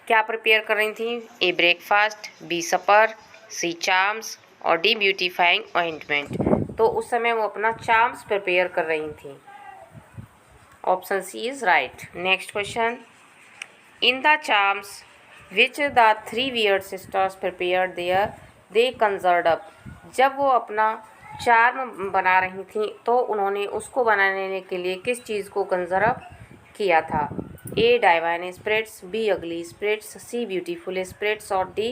क्या प्रिपेयर कर रही थी? ए ब्रेकफास्ट, बी सपर, सी चार्म्स और डी ब्यूटीफाइंग ऑइंटमेंट। तो उस समय वो अपना चार्म्स प्रिपेयर कर रही थी। Option C is right. Next question, in the charms which the three weird sisters prepared their they conjured up. जब वो अपना चार्म बना रही थी तो उन्होंने उसको बनाने के लिए किस चीज़ को कंजर्व किया था? ए डाइवाइन स्पिरिट्स, बी अगली स्पिरिट्स, सी ब्यूटीफुल स्पिरिट्स और डी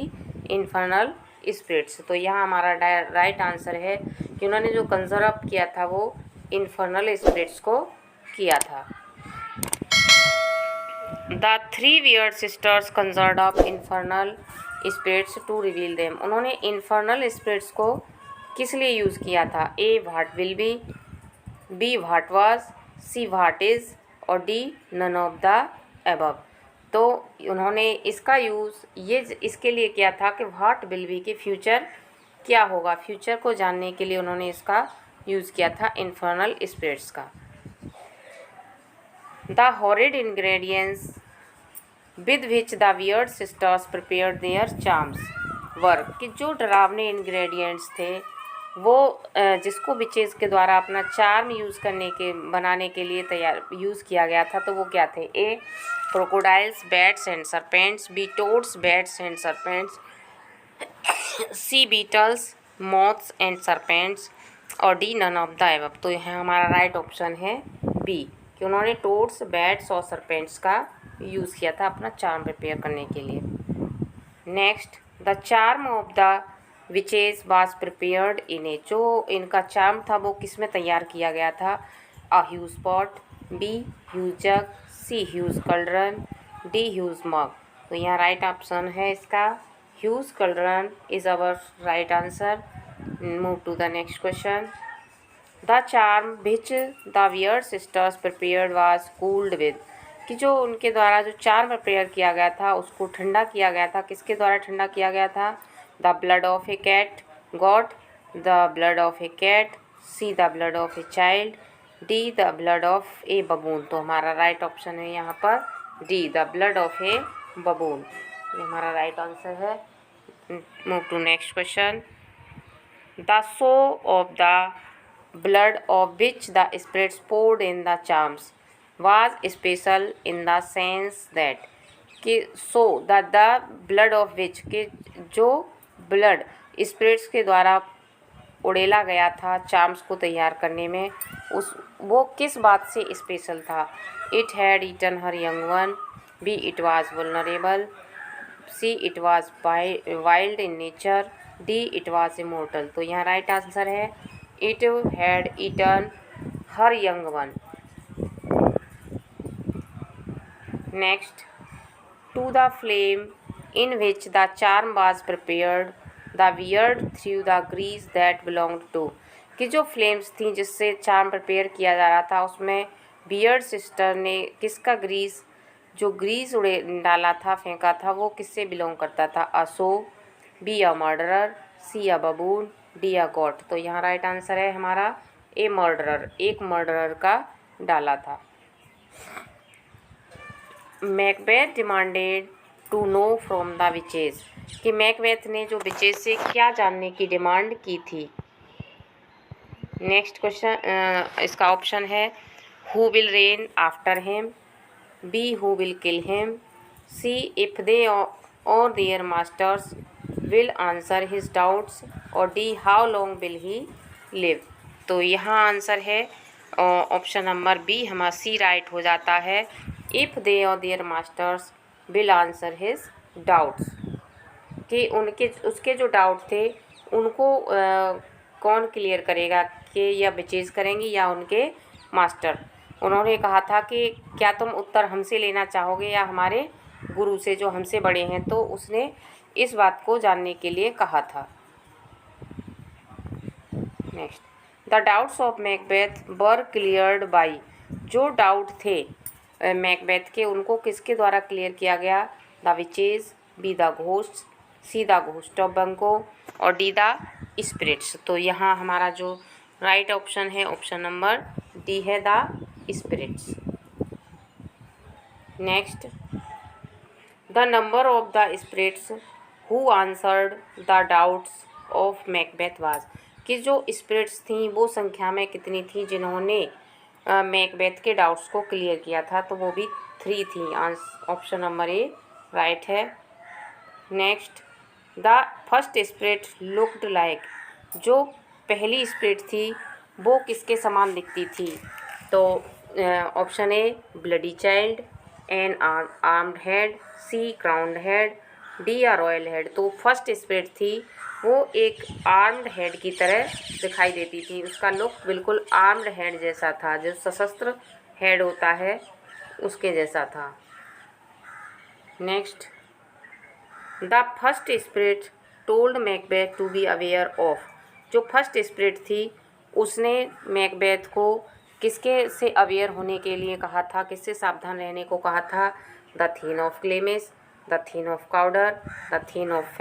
इन्फर्नल स्पिरिट्स। तो यहाँ हमारा राइट आंसर है कि उन्होंने जो कंजर्व किया था वो इन्फर्नल स्पिरिट्स को किया था। The three weird sisters conjured of infernal spirits to reveal them. उन्होंने इन्फर्नल स्पिरिट्स को किस लिए यूज़ किया था? A what will be what was, C what is और D none of the above. तो उन्होंने इसका यूज़ ये इसके लिए किया था कि व्हाट विल बी के फ्यूचर क्या होगा, फ्यूचर को जानने के लिए उन्होंने इसका यूज़ किया था इन्फर्नल स्पिरिट्स का। The horrid ingredients with which the weird sisters prepared their charms were. कि जो डरावने इंग्रेडिएंट्स थे वो जिसको विचेस के द्वारा अपना चार्म बनाने के लिए तैयार यूज़ किया गया था, तो वो क्या थे? A crocodiles, bats and serpents, B toads, bats and serpents, C beetles, moths and serpents और D none of the above. तो यहाँ हमारा राइट ऑप्शन है बी, कि उन्होंने टोड्स, बैट्स और सरपेंट्स का यूज़ किया था अपना चार्म प्रिपेयर करने के लिए। Next, the charm of the witches was prepared in a. जो इनका चार्म था वो किस में तैयार किया गया था? A huge pot, B huge jug, C huge cauldron, D huge mug. तो यहाँ राइट ऑप्शन है इसका huge cauldron is our right answer. Move to the next question. The charm which the weird sisters prepared was cooled with. कि जो उनके द्वारा जो charm prepare किया गया था उसको ठंडा किया गया था, किसके द्वारा ठंडा किया गया था? The blood of a cat god, the blood of a cat, C the blood of a child, D the blood of a baboon. तो हमारा राइट ऑप्शन है यहाँ पर D the blood of a baboon. ये हमारा right answer है। Move to next question. The show of the blood of which the spirits poured in the charms was special in the sense that कि so the blood of which कि जो blood spirits के द्वारा उड़ेला गया था charms को तैयार करने में वो किस बात से स्पेशल था? It had eaten her young one, B it was vulnerable, C it was wild in nature, D it was immortal. तो यहाँ राइट आंसर है it had eaten her young one. Next, to the flame in which the charm was prepared, the weird threw the grease that belonged to। कि जो flames थी जिससे charm prepare किया जा रहा था उसमें बियर्ड सिस्टर ने किसका ग्रीस, जो ग्रीस उड़े डाला था, फेंका था, वो किससे बिलोंग करता था? A sow, B a murderer, C a baboon, D a god. तो यहाँ राइट आंसर है हमारा ए मर्डरर, एक मर्डरर का डाला था। Macbeth demanded to know from the witches. कि मैकबेथ ने जो विचेस से क्या जानने की डिमांड की थी? नेक्स्ट क्वेश्चन, इसका ऑप्शन है who will reign after him, B who will kill him, C if they और their masters will answer his doubts और D how long will he live. तो यहाँ आंसर है ऑप्शन नंबर बी, हमारा सी right हो जाता है। इफ़ दे और their masters will answer his doubts. कि उसके जो डाउट थे उनको कौन क्लियर करेगा, कि या विचेस करेंगी या उनके मास्टर। उन्होंने कहा था कि क्या तुम उत्तर हमसे लेना चाहोगे या हमारे गुरु से जो हमसे बड़े हैं, तो उसने इस बात को जानने के लिए कहा था। Next, the doubts of Macbeth were cleared by. जो डाउट थे मैकबेथ के उनको किसके द्वारा क्लियर किया गया? The witches, B the ghost, C the ghost of Banquo और डी द स्पिरिट्स। तो यहाँ हमारा जो राइट ऑप्शन है ऑप्शन नंबर डी है the spirits. Next, the number of the spirits who answered the doubts of Macbeth was, कि जो spirits थीं वो संख्या में कितनी थी जिन्होंने मैकबेथ के डाउट्स को क्लियर किया था, तो वो भी 3 थी। ऑप्शन नंबर ए राइट है। Next, the first spirit looked like, जो पहली स्पिरिट थी वो किसके समान दिखती थी, तो option A bloody child, an armed head, C crowned head, D a royal head. तो फर्स्ट स्पिरिट थी वो एक आर्म्ड हेड की तरह दिखाई देती थी, उसका लुक बिल्कुल आर्म्ड हेड जैसा था, जो सशस्त्र हेड होता है उसके जैसा था। Next, the first spirit told Macbeth to be aware of, जो फर्स्ट स्पिरिट थी उसने मैकबेथ को किसके से अवेयर होने के लिए कहा था, किससे सावधान रहने को कहा था, the thane of Glamis, the thane of Cawdor, the thane of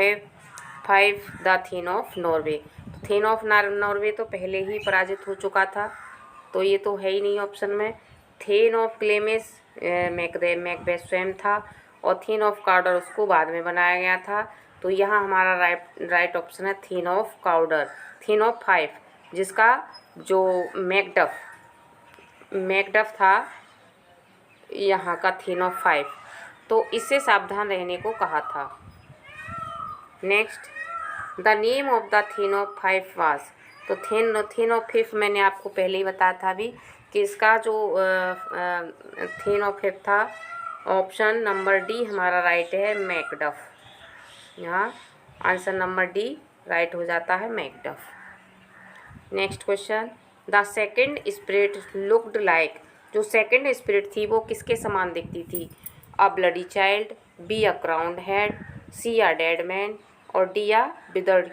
Fife, the thane of Norway. तो थीन ऑफ नॉर्वे तो पहले ही पराजित हो चुका था, तो ये तो है ही नहीं ऑप्शन में। थीन ऑफ क्लेमिस मैकबेथ स्वयं था, और थीन ऑफ काउडर उसको बाद में बनाया गया था। तो यहाँ हमारा राइट ऑप्शन है थीन ऑफ काउडर। थीन ऑफ फाइव, जिसका जो मैकडफ था यहाँ का थीन ऑफ फाइव, तो इससे सावधान रहने को कहा था। Next, the name of the thane of five was, तो थीन ऑफ फिफ्थ मैंने आपको पहले ही बताया था अभी कि इसका जो थीन ऑफ फिफ्थ था, ऑप्शन नंबर डी हमारा राइट है मैकडफ। यहाँ आंसर नंबर डी राइट हो जाता है Macduff. Next question, the second spirit looked like, जो सेकेंड स्पिरिट थी वो किसके समान दिखती थी, a bloody child, B a crowned head, C a dead man, और डी अ विदर्ड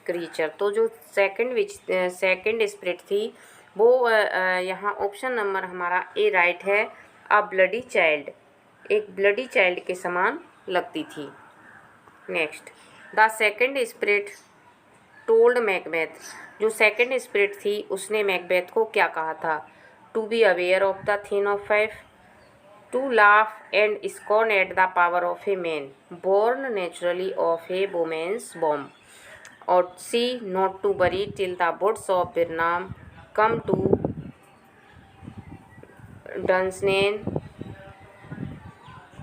क्रीचर। तो जो सेकेंड स्पिरिट थी वो यहाँ ऑप्शन नंबर हमारा ए राइट है, अ ब्लडी चाइल्ड, एक ब्लडी चाइल्ड के समान लगती थी। Next, the second spirit told Macbeth, जो सेकेंड स्पिरिट थी उसने मैकबेथ को क्या कहा था, to be aware of the thane of Fife, to laugh and scorn at the power of a man born naturally of a women's womb, और C not to bury till the woods of Birnam come to Dunsinane,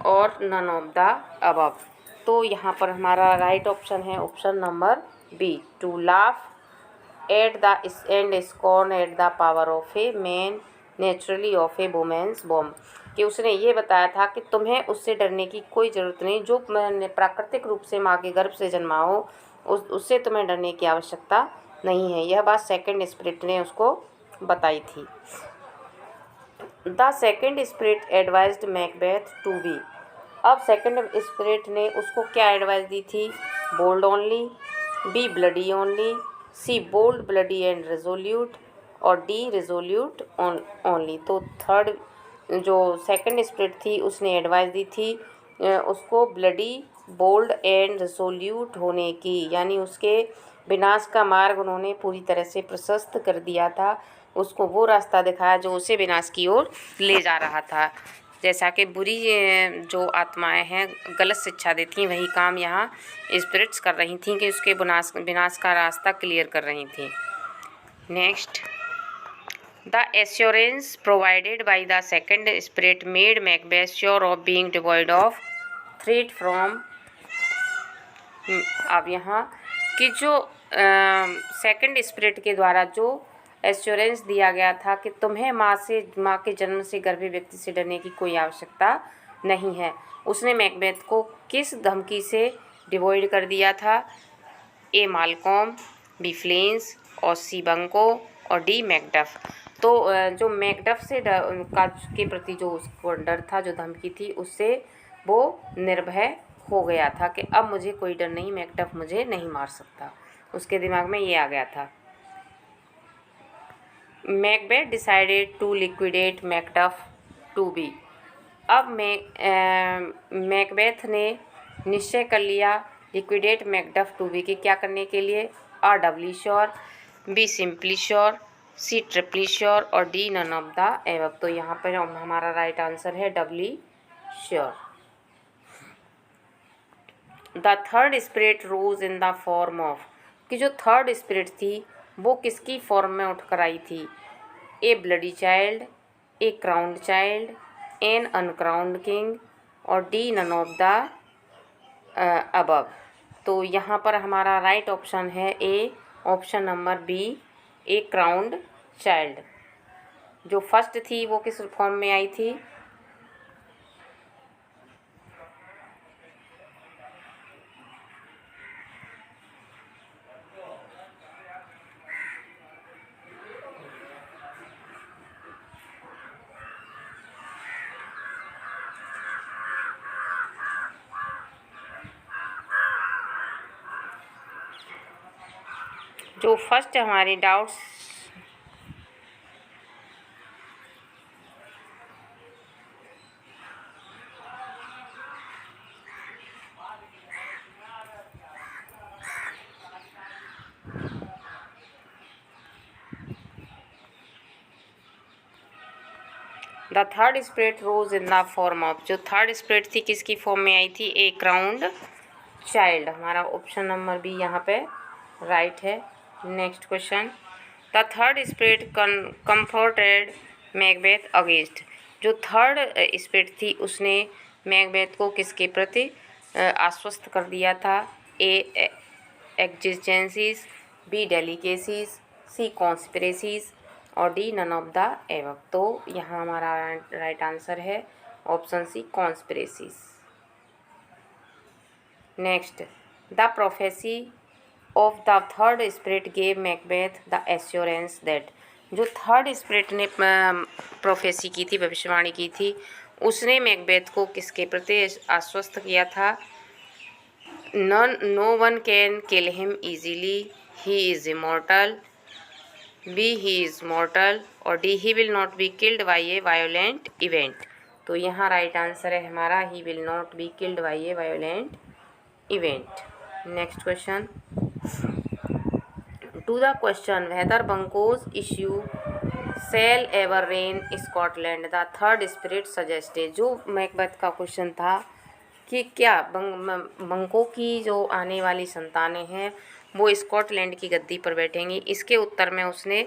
और none of the above. तो यहाँ पर हमारा right option है option number B, to laugh at the and scorn at the power of a man naturally of a women's बॉम्ब, कि उसने ये बताया था कि तुम्हें उससे डरने की कोई ज़रूरत नहीं, जो प्राकृतिक रूप से माँ के गर्भ से जन्मा हो उससे तुम्हें डरने की आवश्यकता नहीं है। यह बात सेकंड स्पिरिट ने उसको बताई थी। The second spirit advised Macbeth to be, अब सेकंड स्पिरिट ने उसको क्या एडवाइस दी थी, bold only, B bloody only, C bold bloody and resolute, और डी रेजोल्यूट ओनली। तो थर्ड जो सेकंड स्पिरिट थी उसने एडवाइस दी थी उसको ब्लडी, बोल्ड एंड रेजोल्यूट होने की, यानी उसके विनाश का मार्ग उन्होंने पूरी तरह से प्रशस्त कर दिया था, उसको वो रास्ता दिखाया जो उसे विनाश की ओर ले जा रहा था। जैसा कि बुरी जो आत्माएं हैं गलत शिक्षा देती हैं, वही काम यहाँ स्पिरिट्स कर रही थी कि उसके विनाश का रास्ता क्लियर कर रही थी। Next, the assurance provided by the second spirit made Macbeth sure of being devoid of threat from, अब यहाँ कि जो सेकंड स्पिरिट के द्वारा जो एश्योरेंस दिया गया था कि तुम्हें माँ के जन्म से गर्भीय व्यक्ति से डरने की कोई आवश्यकता नहीं है, उसने मैकबेथ को किस धमकी से डिवॉइड कर दिया था, ए मालकॉम, बी फ्लेंस, और सी बंको, और डी मैकडफ। तो जो मैकडफ से के प्रति जो उसको डर था, जो धमकी थी, उससे वो निर्भय हो गया था कि अब मुझे कोई डर नहीं, मैकडफ मुझे नहीं मार सकता, उसके दिमाग में ये आ गया था। Macbeth decided to liquidate Macduff to be, अब मैकबेथ ने निश्चय कर लिया लिक्विडेट मैकडफ टू बी के क्या करने के लिए, A doubly sure, B simply sure, C triply sure, और D none of the above. तो यहाँ पर हमारा राइट आंसर है doubly sure. The third spirit rose in the form of, कि जो थर्ड स्पिरिट थी वो किसकी फॉर्म में उठकर आई थी? A bloody child, a crowned child, an uncrowned king, और D none of the above. तो यहाँ पर हमारा राइट ऑप्शन है A, option number B, a crowned child. जो फर्स्ट थी वो किस फॉर्म में आई थी? जो फर्स्ट हमारे doubts the third spirit rose in the form of, जो थर्ड स्पिरिट थी किसकी फॉर्म में आई थी? A crowned child. हमारा ऑप्शन नंबर बी यहाँ पे राइट है। Next question, the third spirit comforted Macbeth against, जो थर्ड स्पिरिट थी उसने मैकबेथ को किसके प्रति आश्वस्त कर दिया था? A exigencies, B delicacies, C conspiracies, और D none of the above. तो यहाँ हमारा राइट आंसर है option C, conspiracies. Next, the prophecy of the third spirit gave Macbeth the assurance that, जो थर्ड स्पिरिट ने प्रोफेसी की थी, भविष्यवाणी की थी, उसने मैकबेथ को किसके प्रति आश्वस्त किया था? No one can kill him easily, he is immortal, B he is mortal, और D he will not be killed by a violent event. तो यहाँ राइट आंसर है हमारा he will not be killed by a violent event. Next question, to the question whether Banquo's issue shall ever reign Scotland the third spirit suggested, जो Macbeth का question था कि क्या बंकों की जो आने वाली संतानें हैं वो स्कॉटलैंड की गद्दी पर बैठेंगी, इसके उत्तर में उसने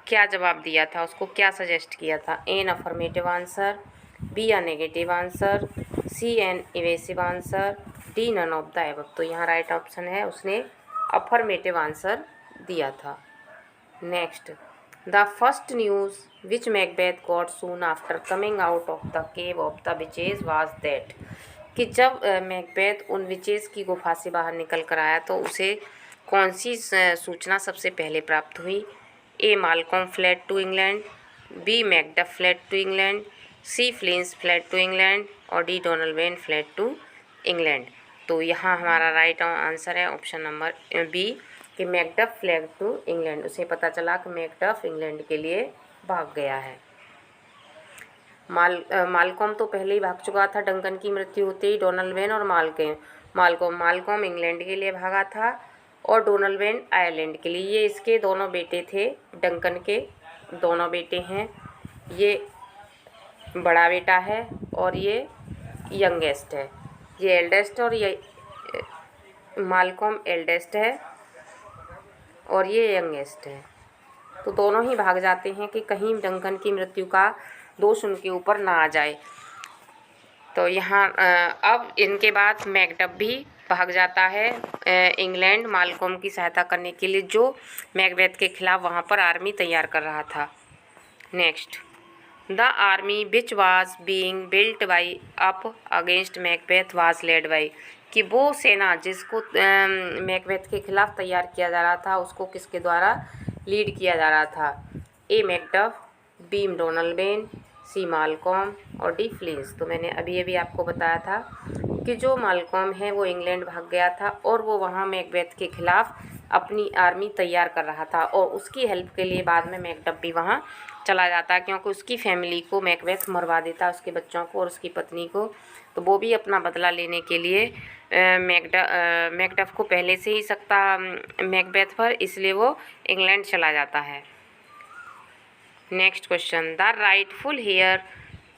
क्या जवाब दिया था? उसको क्या सजेस्ट किया था? An affirmative answer, B a negative answer, C an evasive answer, D none of the above. तो यहाँ राइट ऑप्शन है उसने अफर्मेटिव आंसर दिया था। Next, the first news which Macbeth got soon after coming out of the cave of the witches was that, कि जब Macbeth उन witches की गुफा से बाहर निकल कर आया तो उसे कौन सी सूचना सबसे पहले प्राप्त हुई? A Malcolm fled to England, B Macduff fled to England, C Fleance fled to England, और D Donald fled to England. तो यहाँ हमारा राइट आंसर है ऑप्शन नंबर बी, कि मैकडफ फ्लैड टू इंग्लैंड। उसे पता चला कि मैकडफ इंग्लैंड के लिए भाग गया है। मालकॉम तो पहले ही भाग चुका था, डंकन की मृत्यु होते ही। डोनाल्ड और मालकॉम इंग्लैंड के लिए भागा था और डोनाल्ड आयरलैंड के लिए। ये इसके दोनों बेटे थे, डंकन के दोनों बेटे हैं। ये बड़ा बेटा है और ये यंगेस्ट है। ये एल्डेस्ट और ये मालकॉम एल्डेस्ट है और ये यंगेस्ट है। तो दोनों ही भाग जाते हैं कि कहीं डंकन की मृत्यु का दोष उनके ऊपर ना आ जाए। तो यहाँ अब इनके बाद मैकडफ भी भाग जाता है इंग्लैंड मालकॉम की सहायता करने के लिए, जो मैकबेथ के खिलाफ वहाँ पर आर्मी तैयार कर रहा था। Next, the army which was being built by up against Macbeth was led by, कि वो सेना जिसको मैकबेथ के खिलाफ तैयार किया जा रहा था उसको किसके द्वारा लीड किया जा रहा था? ए मैकडफ, बी डोनाल्ड, सी मालकॉम, और डी फ्लिंस। तो मैंने अभी आपको बताया था कि जो मालकॉम है वो इंग्लैंड भाग गया था और वो वहाँ मैकबेथ के खिलाफ अपनी आर्मी तैयार कर रहा था, और उसकी हेल्प के लिए बाद में मैकडफ भी वहाँ चला जाता, क्योंकि उसकी फैमिली को मैकबेथ मरवा देता, उसके बच्चों को और उसकी पत्नी को। तो वो भी अपना बदला लेने के लिए मैकडफ को पहले से ही शक था मैकबेथ पर, इसलिए वो इंग्लैंड चला जाता है। Next question, the rightful heir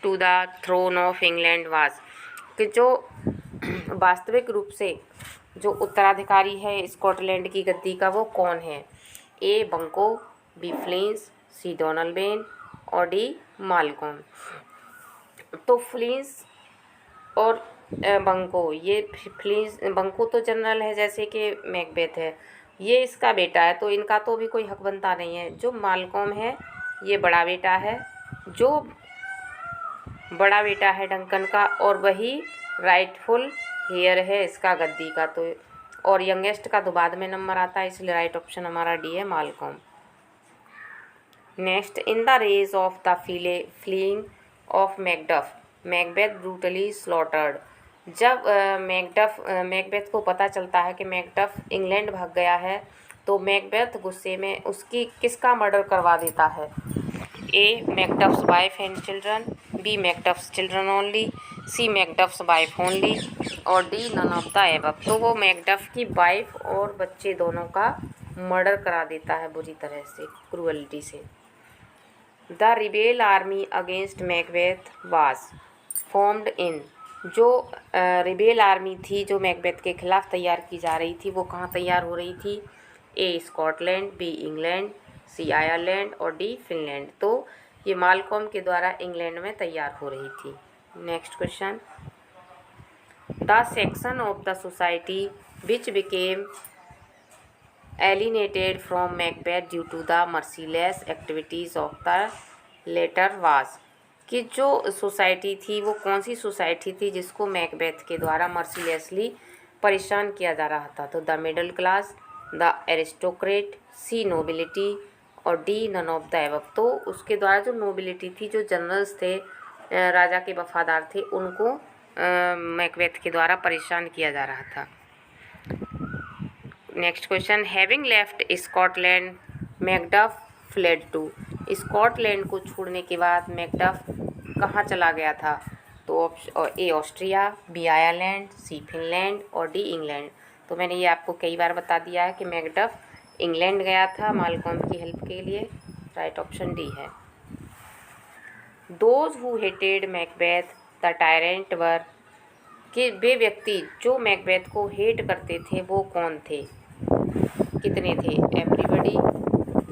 to the throne of England was, कि जो वास्तविक रूप से जो उत्तराधिकारी है स्कॉटलैंड की गद्दी का वो कौन है? ए बंको, बी फ्लिंस, सी डोनाल्ड और डी मालकॉम। तो फ्लिंस और बंको, ये फ्लिंस बंको तो जनरल है जैसे कि मैकबेथ है, ये इसका बेटा है तो इनका तो भी कोई हक बनता नहीं है। जो मालकॉम है ये बड़ा बेटा है, जो बड़ा बेटा है डंकन का, और वही राइटफुल हेयर है इसका गद्दी का। तो और यंगेस्ट का तो बाद में नंबर आता है, इसलिए राइट ऑप्शन हमारा डी है Malcolm. Next, in the rage of the fleeing of Macduff Macbeth brutally slaughtered. जब मैकबेथ को पता चलता है कि मैकडफ इंग्लैंड भाग गया है तो मैकबेथ गुस्से में उसकी किसका मर्डर करवा देता है? A Macduff's wife and children, B Macduff's children only, C Macduff's wife only और D none of the above. तो वो मैकडफ की वाइफ और बच्चे दोनों का मर्डर करा देता है बुरी तरह से, क्रूअलिटी से। The rebel army against Macbeth was formed in. जो रिबेल आर्मी थी जो मैकबेथ के खिलाफ तैयार की जा रही थी वो कहाँ तैयार हो रही थी? ए स्कॉटलैंड, बी इंग्लैंड, सी आयरलैंड और डी फिनलैंड। तो ये मालकॉम के द्वारा इंग्लैंड में तैयार हो रही थी। Next question, the section of the society which became alienated from Macbeth due to the merciless activities of the latter was. कि जो सोसाइटी थी वो कौन सी सोसाइटी थी जिसको मैकबेथ के द्वारा मर्सीलेसली परेशान किया जा रहा था? तो the middle class, the aristocrat, C nobility और D none of the above. तो उसके द्वारा जो नोबिलिटी थी, जो जनरल्स थे, राजा के वफादार थे, उनको मैकबेथ के द्वारा परेशान किया जा रहा था। Next question, having left Scotland Macduff fled to. Scotland को छोड़ने के बाद मैकडफ कहाँ चला गया था? तो ए ऑस्ट्रिया, बी आयरलैंड, सी फिनलैंड और डी इंग्लैंड। तो मैंने ये आपको कई बार बता दिया है कि मैकडफ इंग्लैंड गया था मालकॉम की हेल्प के लिए। राइट ऑप्शन डी है। Those who hated Macbeth the tyrant were. कि वे व्यक्ति जो मैकबेथ को हेट करते थे वो कौन थे, कितने थे? Everybody,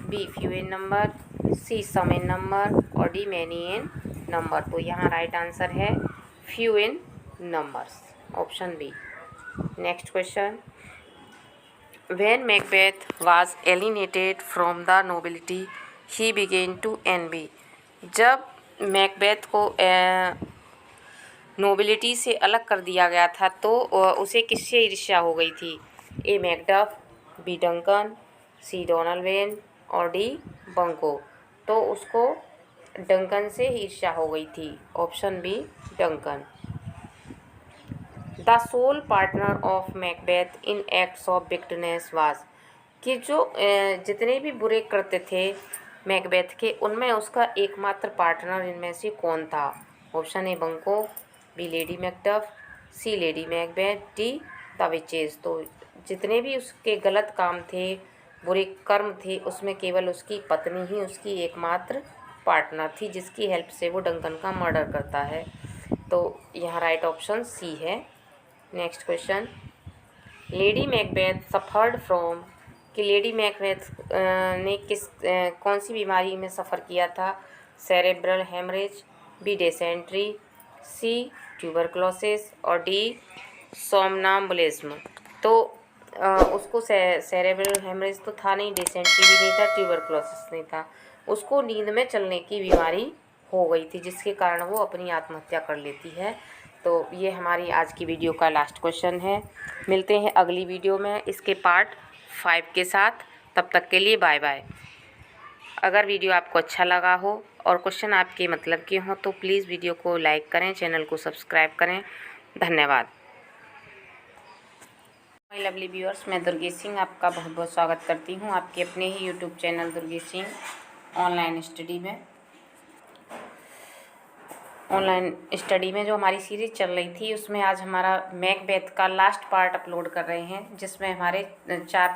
B few in number, C some in number और डी मैनी इन नंबर। तो यहाँ राइट आंसर है few in numbers, option B. Next question, when Macbeth was alienated from the nobility he began to envy. जब Macbeth को nobility से अलग कर दिया गया था तो उसे किससे ईर्ष्या हो गई थी? A Macduff, B Duncan, C Donald और डी बंको। तो उसको डंकन से ईर्ष्या हो गई थी, option B Duncan. The soul partner of Macbeth in acts of wickedness was. कि जो जितने भी बुरे कृत्य थे मैकबेथ के, उनमें उसका एकमात्र पार्टनर इनमें से कौन था? Option A Banquo, B lady Macduff, C lady Macbeth, D the witches. तो जितने भी उसके गलत काम थे, बुरे कर्म थे, उसमें केवल उसकी पत्नी ही उसकी एकमात्र पार्टनर थी जिसकी हेल्प से वो डंकन का मर्डर करता है। तो यहाँ राइट ऑप्शन सी है। Next question, lady Macbeth suffered from. कि लेडी मैकबेथ ने कौन सी बीमारी में सफ़र किया था? सेरेब्रल हेमरेज, बी डिसेंट्री, सी ट्यूबरक्लोसिस और डी सोमनाम्बुलिज्म। तो उसको सेरेब्रल हेमरेज तो था नहीं, डिसेंट्री भी नहीं था, ट्यूबरक्लोसिस नहीं था, उसको नींद में चलने की बीमारी हो गई थी जिसके कारण वो अपनी आत्महत्या कर लेती है। तो ये हमारी आज की वीडियो का लास्ट क्वेश्चन है। मिलते हैं अगली वीडियो में इसके पार्ट 5 के साथ। तब तक के लिए बाय बाय। अगर वीडियो आपको अच्छा लगा हो और क्वेश्चन आपके मतलब के हों तो प्लीज़ वीडियो को लाइक करें, चैनल को सब्सक्राइब करें। धन्यवाद। माय लवली व्यूअर्स, मैं दुर्गेश सिंह आपका बहुत बहुत स्वागत करती हूँ आपके अपने ही YouTube channel Durgesh Singh online study में जो हमारी सीरीज़ चल रही थी उसमें आज हमारा मैकबेथ का लास्ट पार्ट अपलोड कर रहे हैं, जिसमें हमारे 4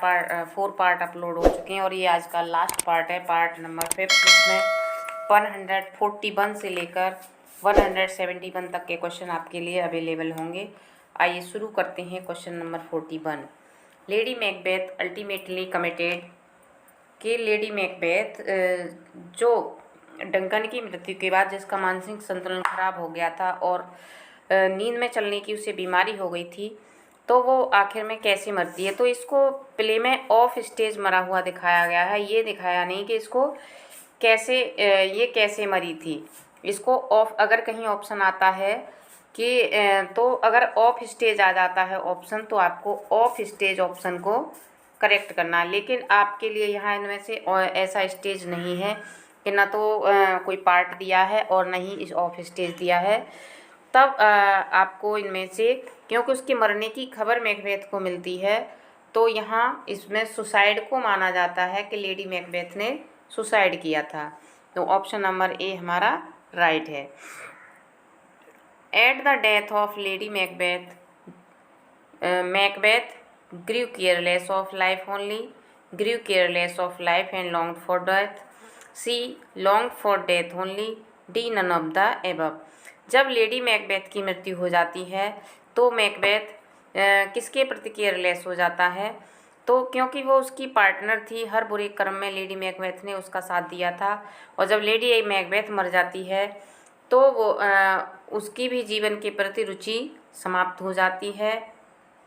पार्ट अपलोड हो चुके हैं और ये आज का लास्ट पार्ट है, पार्ट नंबर 5, जिसमें 141 से लेकर 171 तक के क्वेश्चन आपके लिए अवेलेबल होंगे। आइए शुरू करते हैं question number 41। Lady Macbeth ultimately committed कि लेडी मैकबेथ जो डंकन की मृत्यु के बाद जिसका मानसिक संतुलन खराब हो गया था और नींद में चलने की उसे बीमारी हो गई थी, तो वो आखिर में कैसे मरती है। तो इसको प्ले में ऑफ स्टेज मरा हुआ दिखाया गया है, ये दिखाया नहीं कि इसको कैसे ये कैसे मरी थी। इसको ऑफ अगर कहीं ऑप्शन आता है कि तो अगर ऑफ स्टेज आ जाता है ऑप्शन, तो आपको ऑफ स्टेज ऑप्शन को करेक्ट करना है। लेकिन आपके लिए यहाँ इनमें से ऐसा स्टेज नहीं है कि ना तो कोई पार्ट दिया है और ना ही इस ऑफ स्टेज दिया है। तब आपको इनमें से, क्योंकि उसके मरने की खबर मैकबेथ को मिलती है, तो यहाँ इसमें सुसाइड को माना जाता है कि लेडी मैकबेथ ने सुसाइड किया था। तो ऑप्शन नंबर ए हमारा राइट है। At the death of Lady Macbeth, Macbeth grew careless of life only, grew careless of life and longed for death, C longed for death only, D none of the above। जब lady Macbeth की मृत्यु हो जाती है तो Macbeth किसके प्रति careless हो जाता है, तो क्योंकि वो उसकी पार्टनर थी, हर बुरे कर्म में लेडी मैकबेथ ने उसका साथ दिया था। और जब लेडी मैकबेथ मर जाती है तो वो उसकी भी जीवन के प्रति रुचि समाप्त हो जाती है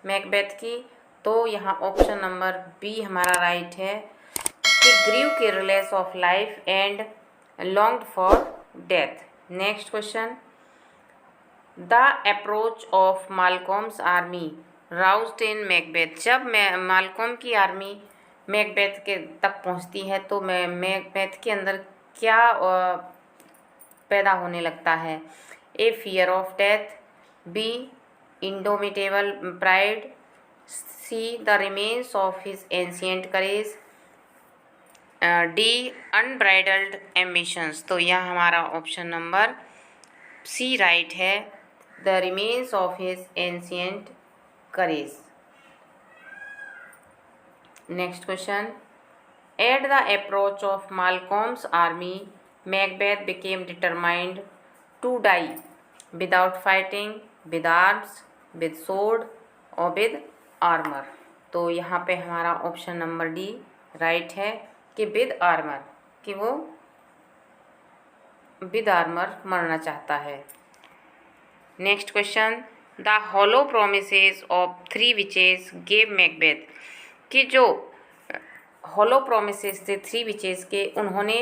मैकबेथ की। तो यहाँ ऑप्शन नंबर बी हमारा राइट है कि grew careless of life and longed for death. Next question, the approach of Malcolm's army roused in Macbeth. जब मालकॉम की आर्मी मैकबेथ के तक पहुंचती है तो मैकबेथ के अंदर क्या पैदा होने लगता है। A fear of death, B indomitable pride, C the remains of his ancient courage, D unbridled ambitions. तो यह हमारा ऑप्शन नंबर सी राइट है, the remains of his ancient courage. Next question, at the approach of Malcolm's army Macbeth became determined to die without fighting, with arms, with sword और with armour. तो यहाँ पे हमारा option number D right है कि with armour, कि वो with armour मरना चाहता है। Next question, the hollow promises of 3 witches gave Macbeth. कि जो हॉलो प्रोमिसेस थे 3 विचेस के, उन्होंने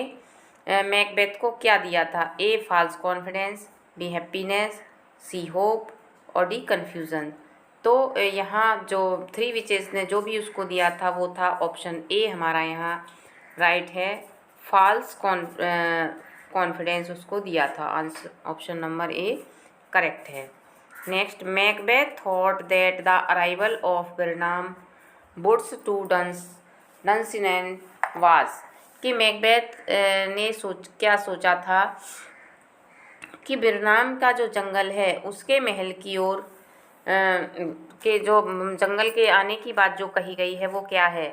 मैकबेथ को क्या दिया था। ए false confidence, B happiness, see hope और डी कन्फ्यूज़न। तो यहाँ जो 3 विचेस ने जो भी उसको दिया था वो था ऑप्शन ए हमारा यहाँ राइट है, फॉल्स कॉन्फिडेंस उसको दिया था। Answer option number A correct है। Next, Macbeth thought that the arrival of Birnam Woods to Dunsinane was. कि मैकबेथ ने क्या सोचा था कि बिरनाम का जो जंगल है उसके महल की ओर के जो जंगल के आने की बात जो कही गई है वो क्या है।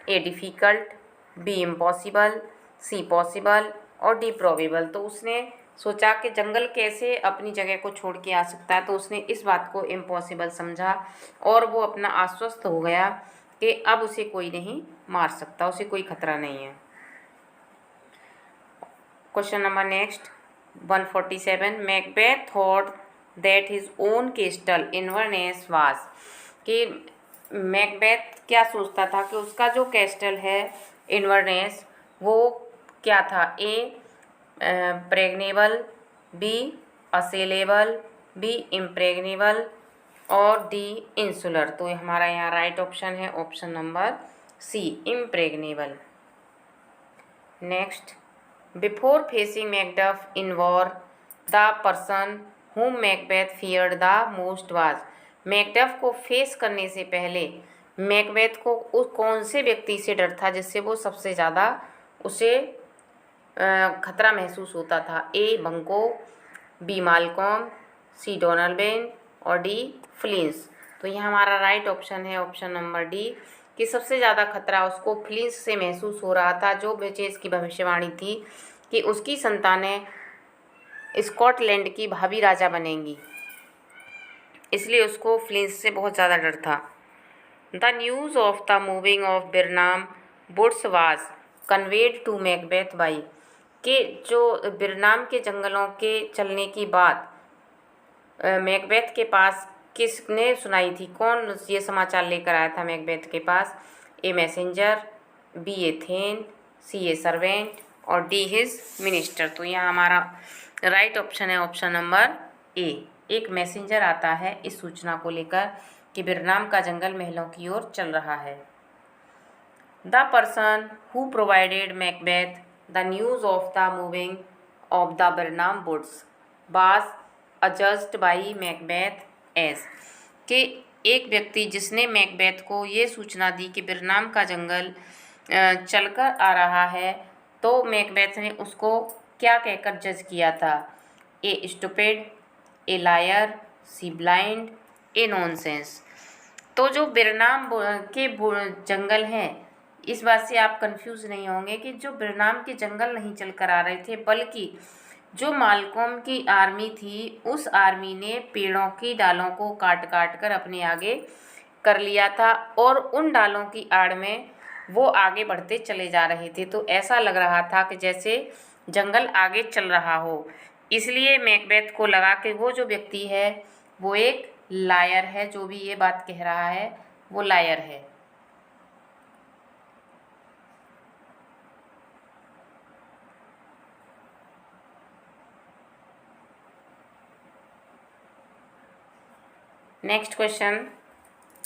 A difficult, B impossible, C possible और डी प्रोबेबल। तो उसने सोचा कि जंगल कैसे अपनी जगह को छोड़ के आ सकता है, तो उसने इस बात को इम्पॉसिबल समझा और वो अपना आश्वस्त हो गया कि अब उसे कोई नहीं मार सकता, उसे कोई खतरा नहीं है। Question number next 147, Macbeth thought that his own castle Inverness was. कि मैकबेथ क्या सोचता था कि उसका जो कैस्टल है इन्वर्नेस वो क्या था। A pregnable, B assailable, B impregnable और डी इंसुलर। तो हमारा यहाँ राइट ऑप्शन है option number C impregnable. Next, before facing Macduff in war the person whom Macbeth feared the most was। Macduff को फेस करने से पहले मैकबेथ को उस कौन से व्यक्ति से डर था जिससे वो सबसे ज़्यादा उसे खतरा महसूस होता था। ए बंको, बी मालकॉम, सी डोनाल्डबेन और डी फ्लिंस। तो यह हमारा राइट ऑप्शन है ऑप्शन नंबर डी कि सबसे ज़्यादा खतरा उसको फ्लिंस से महसूस हो रहा था, जो बेचेस की भविष्यवाणी थी कि उसकी संतानें स्कॉटलैंड की भावी राजा बनेंगी, इसलिए उसको फ्लिंच से बहुत ज़्यादा डर था। The news of the moving of Birnam Woods was conveyed to Macbeth by, कि जो बिरनाम के जंगलों के चलने की बात मैकबेथ के पास किसने सुनाई थी, कौन ये समाचार लेकर आया था मैकबेथ के पास? A messenger, B a thane, C a servant और डी हिज मिनिस्टर। तो यहाँ हमारा राइट ऑप्शन है ऑप्शन नंबर ए। एक मैसेंजर आता है इस सूचना को लेकर कि बिरनाम का जंगल महलों की ओर चल रहा है। The person who provided Macbeth the news of the moving of the Birnam Woods was अजस्ड बाई मैकबेथ एस, कि एक व्यक्ति जिसने मैकबेथ को ये सूचना दी कि बिरनाम का जंगल चलकर आ रहा है, तो मैकबेथ ने उसको क्या कहकर जज किया था? A stupid, A liar, C blind, A nonsense. तो जो बिरनाम के जंगल हैं, इस बात से आप कंफ्यूज नहीं होंगे कि जो बिरनाम के जंगल नहीं चल कर आ रहे थे, बल्कि जो मालकोम की आर्मी थी, उस आर्मी ने पेड़ों की डालों को काट काट कर अपने आगे कर लिया था और उन डालों की आड़ में वो आगे बढ़ते चले जा रहे थे। तो ऐसा लग रहा था कि जैसे जंगल आगे चल रहा हो, इसलिए मैकबेथ को लगा कि वो जो व्यक्ति है वो एक लायर है, जो भी ये बात कह रहा है वो लायर है। Next question,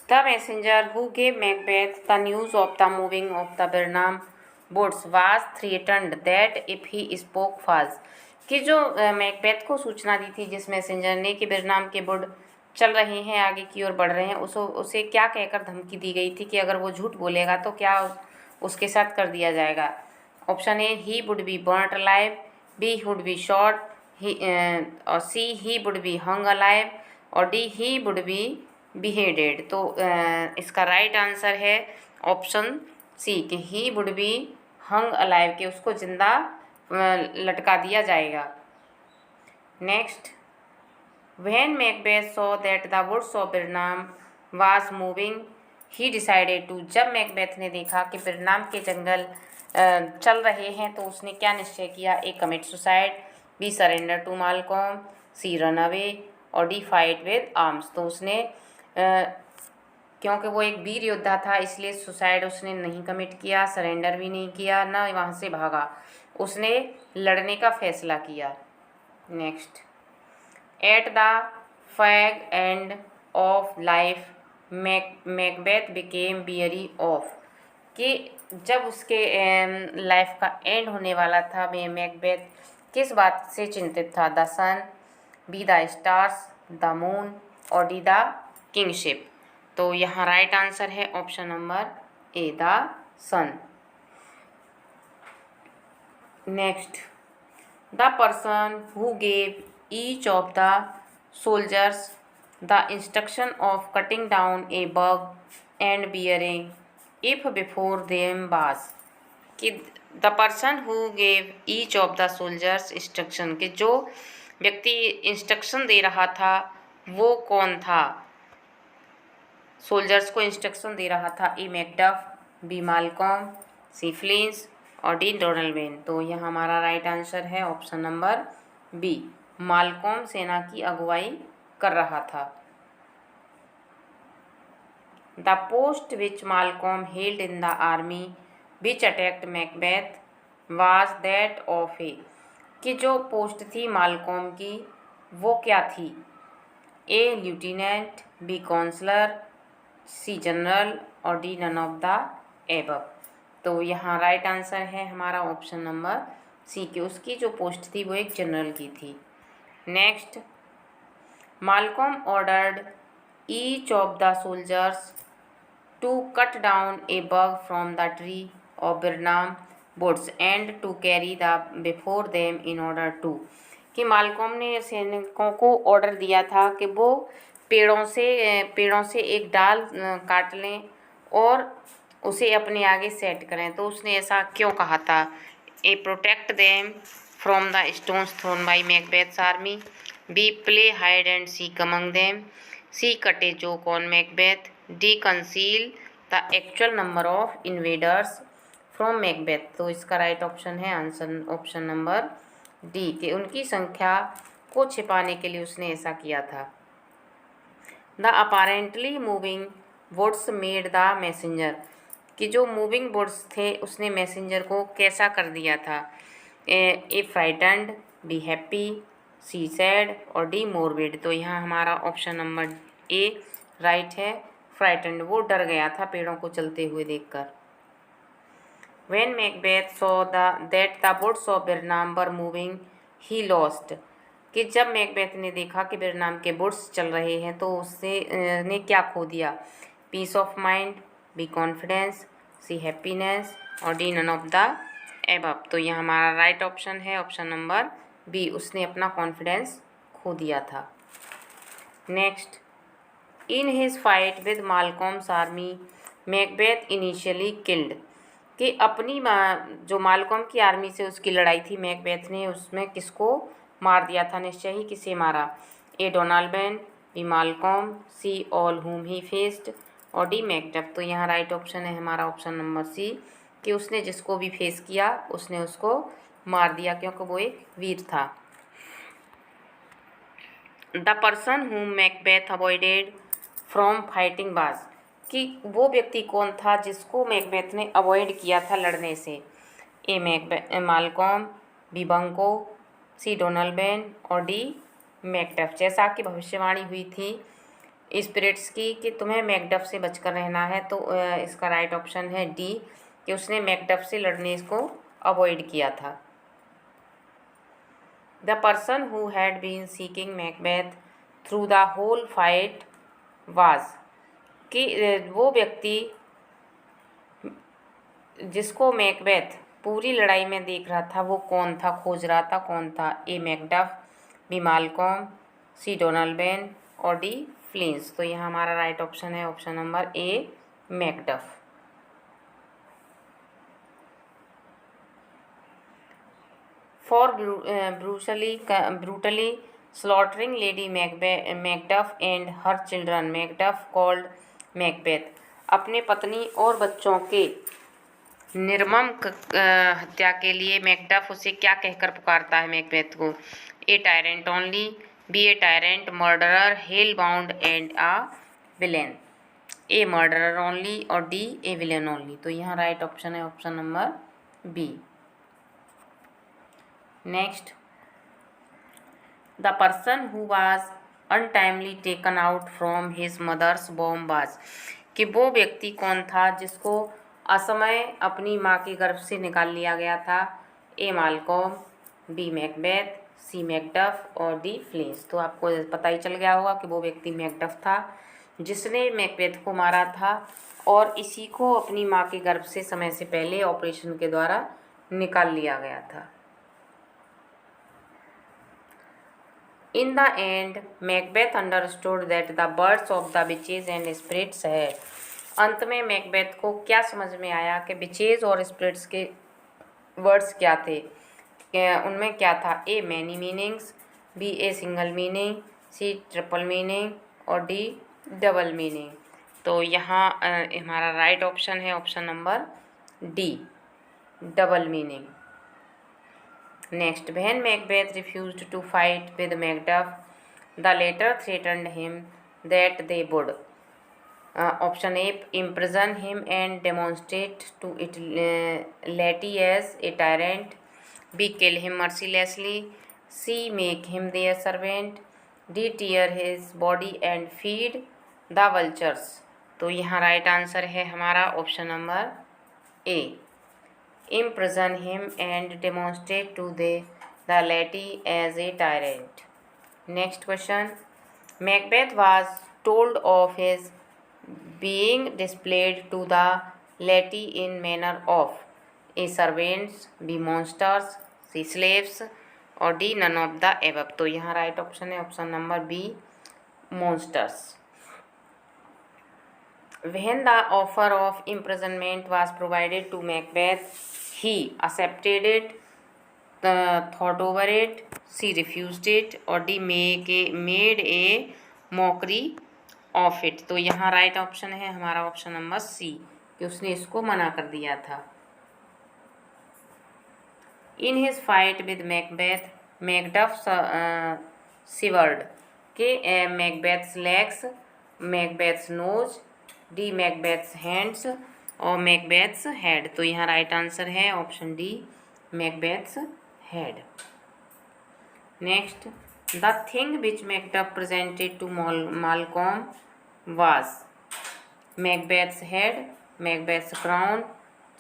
the messenger who gave Macbeth the news of the moving of the Birnam Woods was threatened that if he spoke fast, कि जो मैकबेथ को सूचना दी थी जिस मैसेंजर ने कि बिरनाम के वुड चल रहे हैं, आगे की ओर बढ़ रहे हैं, उसे क्या कहकर धमकी दी गई थी कि अगर वो झूठ बोलेगा तो क्या उसके साथ कर दिया जाएगा? Option A, he would be burnt alive, B would be shot, और C, he would be hung alive और D, he would be beheaded. तो इसका राइट आंसर है ऑप्शन सी कि he would be hung alive, कि उसको जिंदा लटका दिया जाएगा। Next, when Macbeth saw that the woods of Birnam was moving he decided to, जब मैकबेथ ने देखा कि बिरनाम के जंगल चल रहे हैं तो उसने क्या निश्चय किया? A commit suicide, B surrender to Malcolm, C run away और डी फाइट विद आर्म्स। तो उसने क्योंकि वो एक वीर योद्धा था इसलिए सुसाइड उसने नहीं कमिट किया, सरेंडर भी नहीं किया, ना वहाँ से भागा, उसने लड़ने का फैसला किया। Next, at the fag end of life Macbeth became weary of, कि जब उसके लाइफ का एंड होने वाला था मैकबेथ किस बात से चिंतित था? The sun, B the stars, the moon और डी द किंगशिप। तो यहाँ राइट आंसर है option number A, the sun. Next, the person who gave each of the soldiers the instruction of cutting down a bough and bearing it before them was, कि the person who gave each of the soldiers instruction, कि जो व्यक्ति instruction दे रहा था वो कौन था? सोल्जर्स को इंस्ट्रक्शन दे रहा था A Macduff, B Malcolm, C Fleance और डी डोनाल्डवेन। तो यह हमारा राइट आंसर है ऑप्शन नंबर बी, मालकॉम सेना की अगुवाई कर रहा था। The post which Malcolm held in the army which attacked Macbeth was that of A, कि जो पोस्ट थी मालकॉम की वो क्या थी? A lieutenant, B counsellor, C general और D none of the above. तो यहाँ राइट आंसर है हमारा ऑप्शन नंबर सी, कि उसकी जो पोस्ट थी वो एक जनरल की थी। Next, Malcolm ordered each of the soldiers to cut down a bough from the tree of Birnam Woods and to carry the before them in order to, कि Malcolm ने सैनिकों को ऑर्डर दिया था कि वो पेड़ों से एक डाल काट लें और उसे अपने आगे सेट करें। तो उसने ऐसा क्यों कहा था? A protect them from the stones thrown by Macbeth's army. B. Play hide and seek among them. C. Cut a joke on Macbeth. D. Conceal the actual number of invaders from Macbeth. तो इसका right option है answer option number D कि उनकी संख्या को छिपाने के लिए उसने ऐसा किया था. The apparently moving woods made the messenger कि जो मूविंग वुड्स थे उसने मैसेंजर को कैसा कर दिया था. A frightened, B happy, C sad और डी मोरबिड. तो यहाँ हमारा ऑप्शन नंबर ए राइट है. फ्राइटन्ड, वो डर गया था पेड़ों को चलते हुए देखकर. When Macbeth saw that the woods of Birnam were moving, he lost. कि जब मैकबेथ ने देखा कि बिरनाम के वुड्स चल रहे हैं तो उससे ने क्या खो दिया. Peace of mind, B confidence, C happiness और D none of the above. तो यह हमारा राइट ऑप्शन है ऑप्शन नंबर बी. उसने अपना कॉन्फिडेंस खो दिया था. Next, in his fight with Malcolm's army Macbeth initially killed कि अपनी जो मालकॉम की आर्मी से उसकी लड़ाई थी मैकबेथ ने उसमें किसको मार दिया था, निश्चय ही किसे मारा. ए डोनाल्बेन, बी मालकॉम, सी ऑल हुम ही फेस्ड और डी मैकडफ. तो यहाँ राइट ऑप्शन है हमारा ऑप्शन नंबर सी कि उसने जिसको भी फेस किया उसने उसको मार दिया क्योंकि वो एक वीर था. The person whom Macbeth avoided from fighting was कि वो व्यक्ति कौन था जिसको मैकबेथ ने अवॉइड किया था लड़ने से. ए मालकॉम, बी बंको, सी डोनाल्बेन और डी मैकडफ. जैसा कि भविष्यवाणी हुई थी स्पिरिट्स की कि तुम्हें मैकडफ से बचकर रहना है तो इसका राइट ऑप्शन है डी कि उसने मैकडफ से लड़ने को अवॉइड किया था. The person who had been seeking Macbeth through the whole fight was कि वो व्यक्ति जिसको मैकबेथ पूरी लड़ाई में देख रहा था वो कौन था, खोज रहा था कौन था. ए मैकडफ, बी मालकॉम, सी डोनाल्बेन और डी फ्लिंस. तो यहाँ हमारा राइट ऑप्शन है option number A Macduff. For brutally slaughtering Lady Macduff and her children, Macduff called Macbeth. अपने पत्नी और बच्चों के निर्मम हत्या के लिए मैकडफ उसे क्या कहकर पुकारता है मैकबेथ को. A tyrant only, B a tyrant, murderer, hell bound and a villain. A murderer only और डी ए विलेन ओनली. तो यहाँ राइट ऑप्शन है option number B. Next, the person who was untimely taken out from his mother's womb was कि वो व्यक्ति कौन था जिसको असमय अपनी माँ के गर्भ से निकाल लिया गया था. ए मालकॉम, बी मैकबेथ, सी मैकडफ और डी फ्लिंस. तो आपको पता ही चल गया होगा कि वो व्यक्ति मैकडफ था जिसने मैकबेथ को मारा था और इसी को अपनी माँ के गर्भ से समय से पहले ऑपरेशन के द्वारा निकाल लिया गया था. In the end, Macbeth understood that the words of the witches and spirits है. अंत में मैकबेथ को क्या समझ में आया कि विचेज और स्पिरिट्स के वर्ड्स क्या थे, उनमें क्या था. A many meanings, B a single meaning, C triple meaning और डी डबल मीनिंग. तो यहाँ हमारा राइट ऑप्शन है option number D double meaning. Next, when Macbeth refused to fight with Macduff, the latter threatened him that they would option A imprison him and demonstrate to it Letty as a tyrant, B kill him mercilessly, C make him their servant, D tear his body and feed the vultures. तो यहाँ right answer है हमारा option number A imprison him and demonstrate to the Letty as a tyrant. Next question, Macbeth was told of his being displayed to the Letty in manner of A servants, B monsters, C slaves और D none of the above. तो यहाँ right option है option number B monsters. When the offer of imprisonment was provided to Macbeth, he accepted it. Thought over it, C refused it, और D made a mockery of it. तो यहाँ right option है हमारा option number सी, कि उसने इसको मना कर दिया था। In his fight with Macbeth, Macduff severed के Macbeth's legs, Macbeth's nose, D Macbeth's hands और मैकबेथ्स हेड। तो यहाँ राइट आंसर है option D, Macbeth's head. Next, the thing which Macduff presented to Malcolm was Macbeth's head, Macbeth's crown,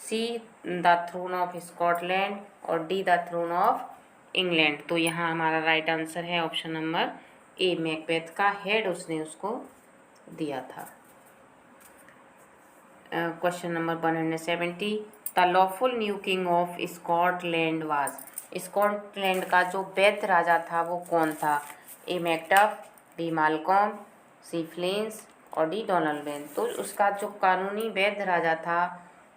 C the throne of Scotland और D the throne of England. तो यहाँ हमारा right answer है option number A, Macbeth का head उसने उसको दिया था। Question number 170, the lawful new king of Scotland was, Scotland का जो वैध राजा था वो कौन था? ए मैकडफ, बी मालकॉम, सी फ्लिंस और डी डोनाल्ड। तो उसका जो कानूनी वैध राजा था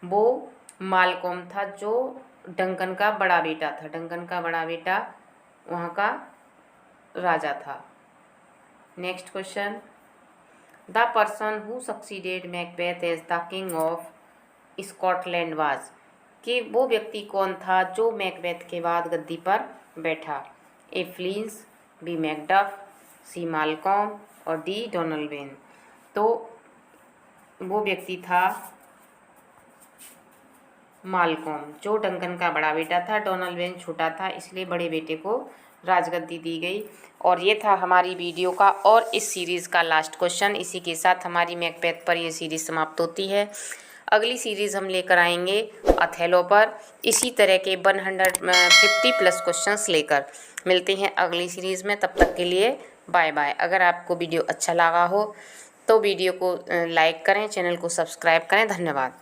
वो मालकॉम था, जो डंकन का बड़ा बेटा था। डंकन का बड़ा बेटा वहाँ का राजा था। Next question, the person who succeeded Macbeth as the king of Scotland was, कि वो व्यक्ति कौन था जो मैकबेथ के बाद गद्दी पर बैठा? ए फ्लिंस, बी मैकडफ, सी मालकॉम और डी डोनाल्ड। तो वो व्यक्ति था मालकॉम, जो डंकन का बड़ा बेटा था। डोनाल्ड छोटा था, इसलिए बड़े बेटे को राजगद्दी दी गई। और ये था हमारी वीडियो का और इस सीरीज़ का लास्ट क्वेश्चन। इसी के साथ हमारी मैकबेथ पर ये सीरीज़ समाप्त होती है। अगली सीरीज़ हम लेकर आएंगे अथेलो पर, इसी तरह के 150+ क्वेश्चंस लेकर। मिलते हैं अगली सीरीज़ में, तब तक के लिए बाय बाय। अगर आपको वीडियो अच्छा लगा हो तो वीडियो को लाइक करें, चैनल को सब्सक्राइब करें। धन्यवाद।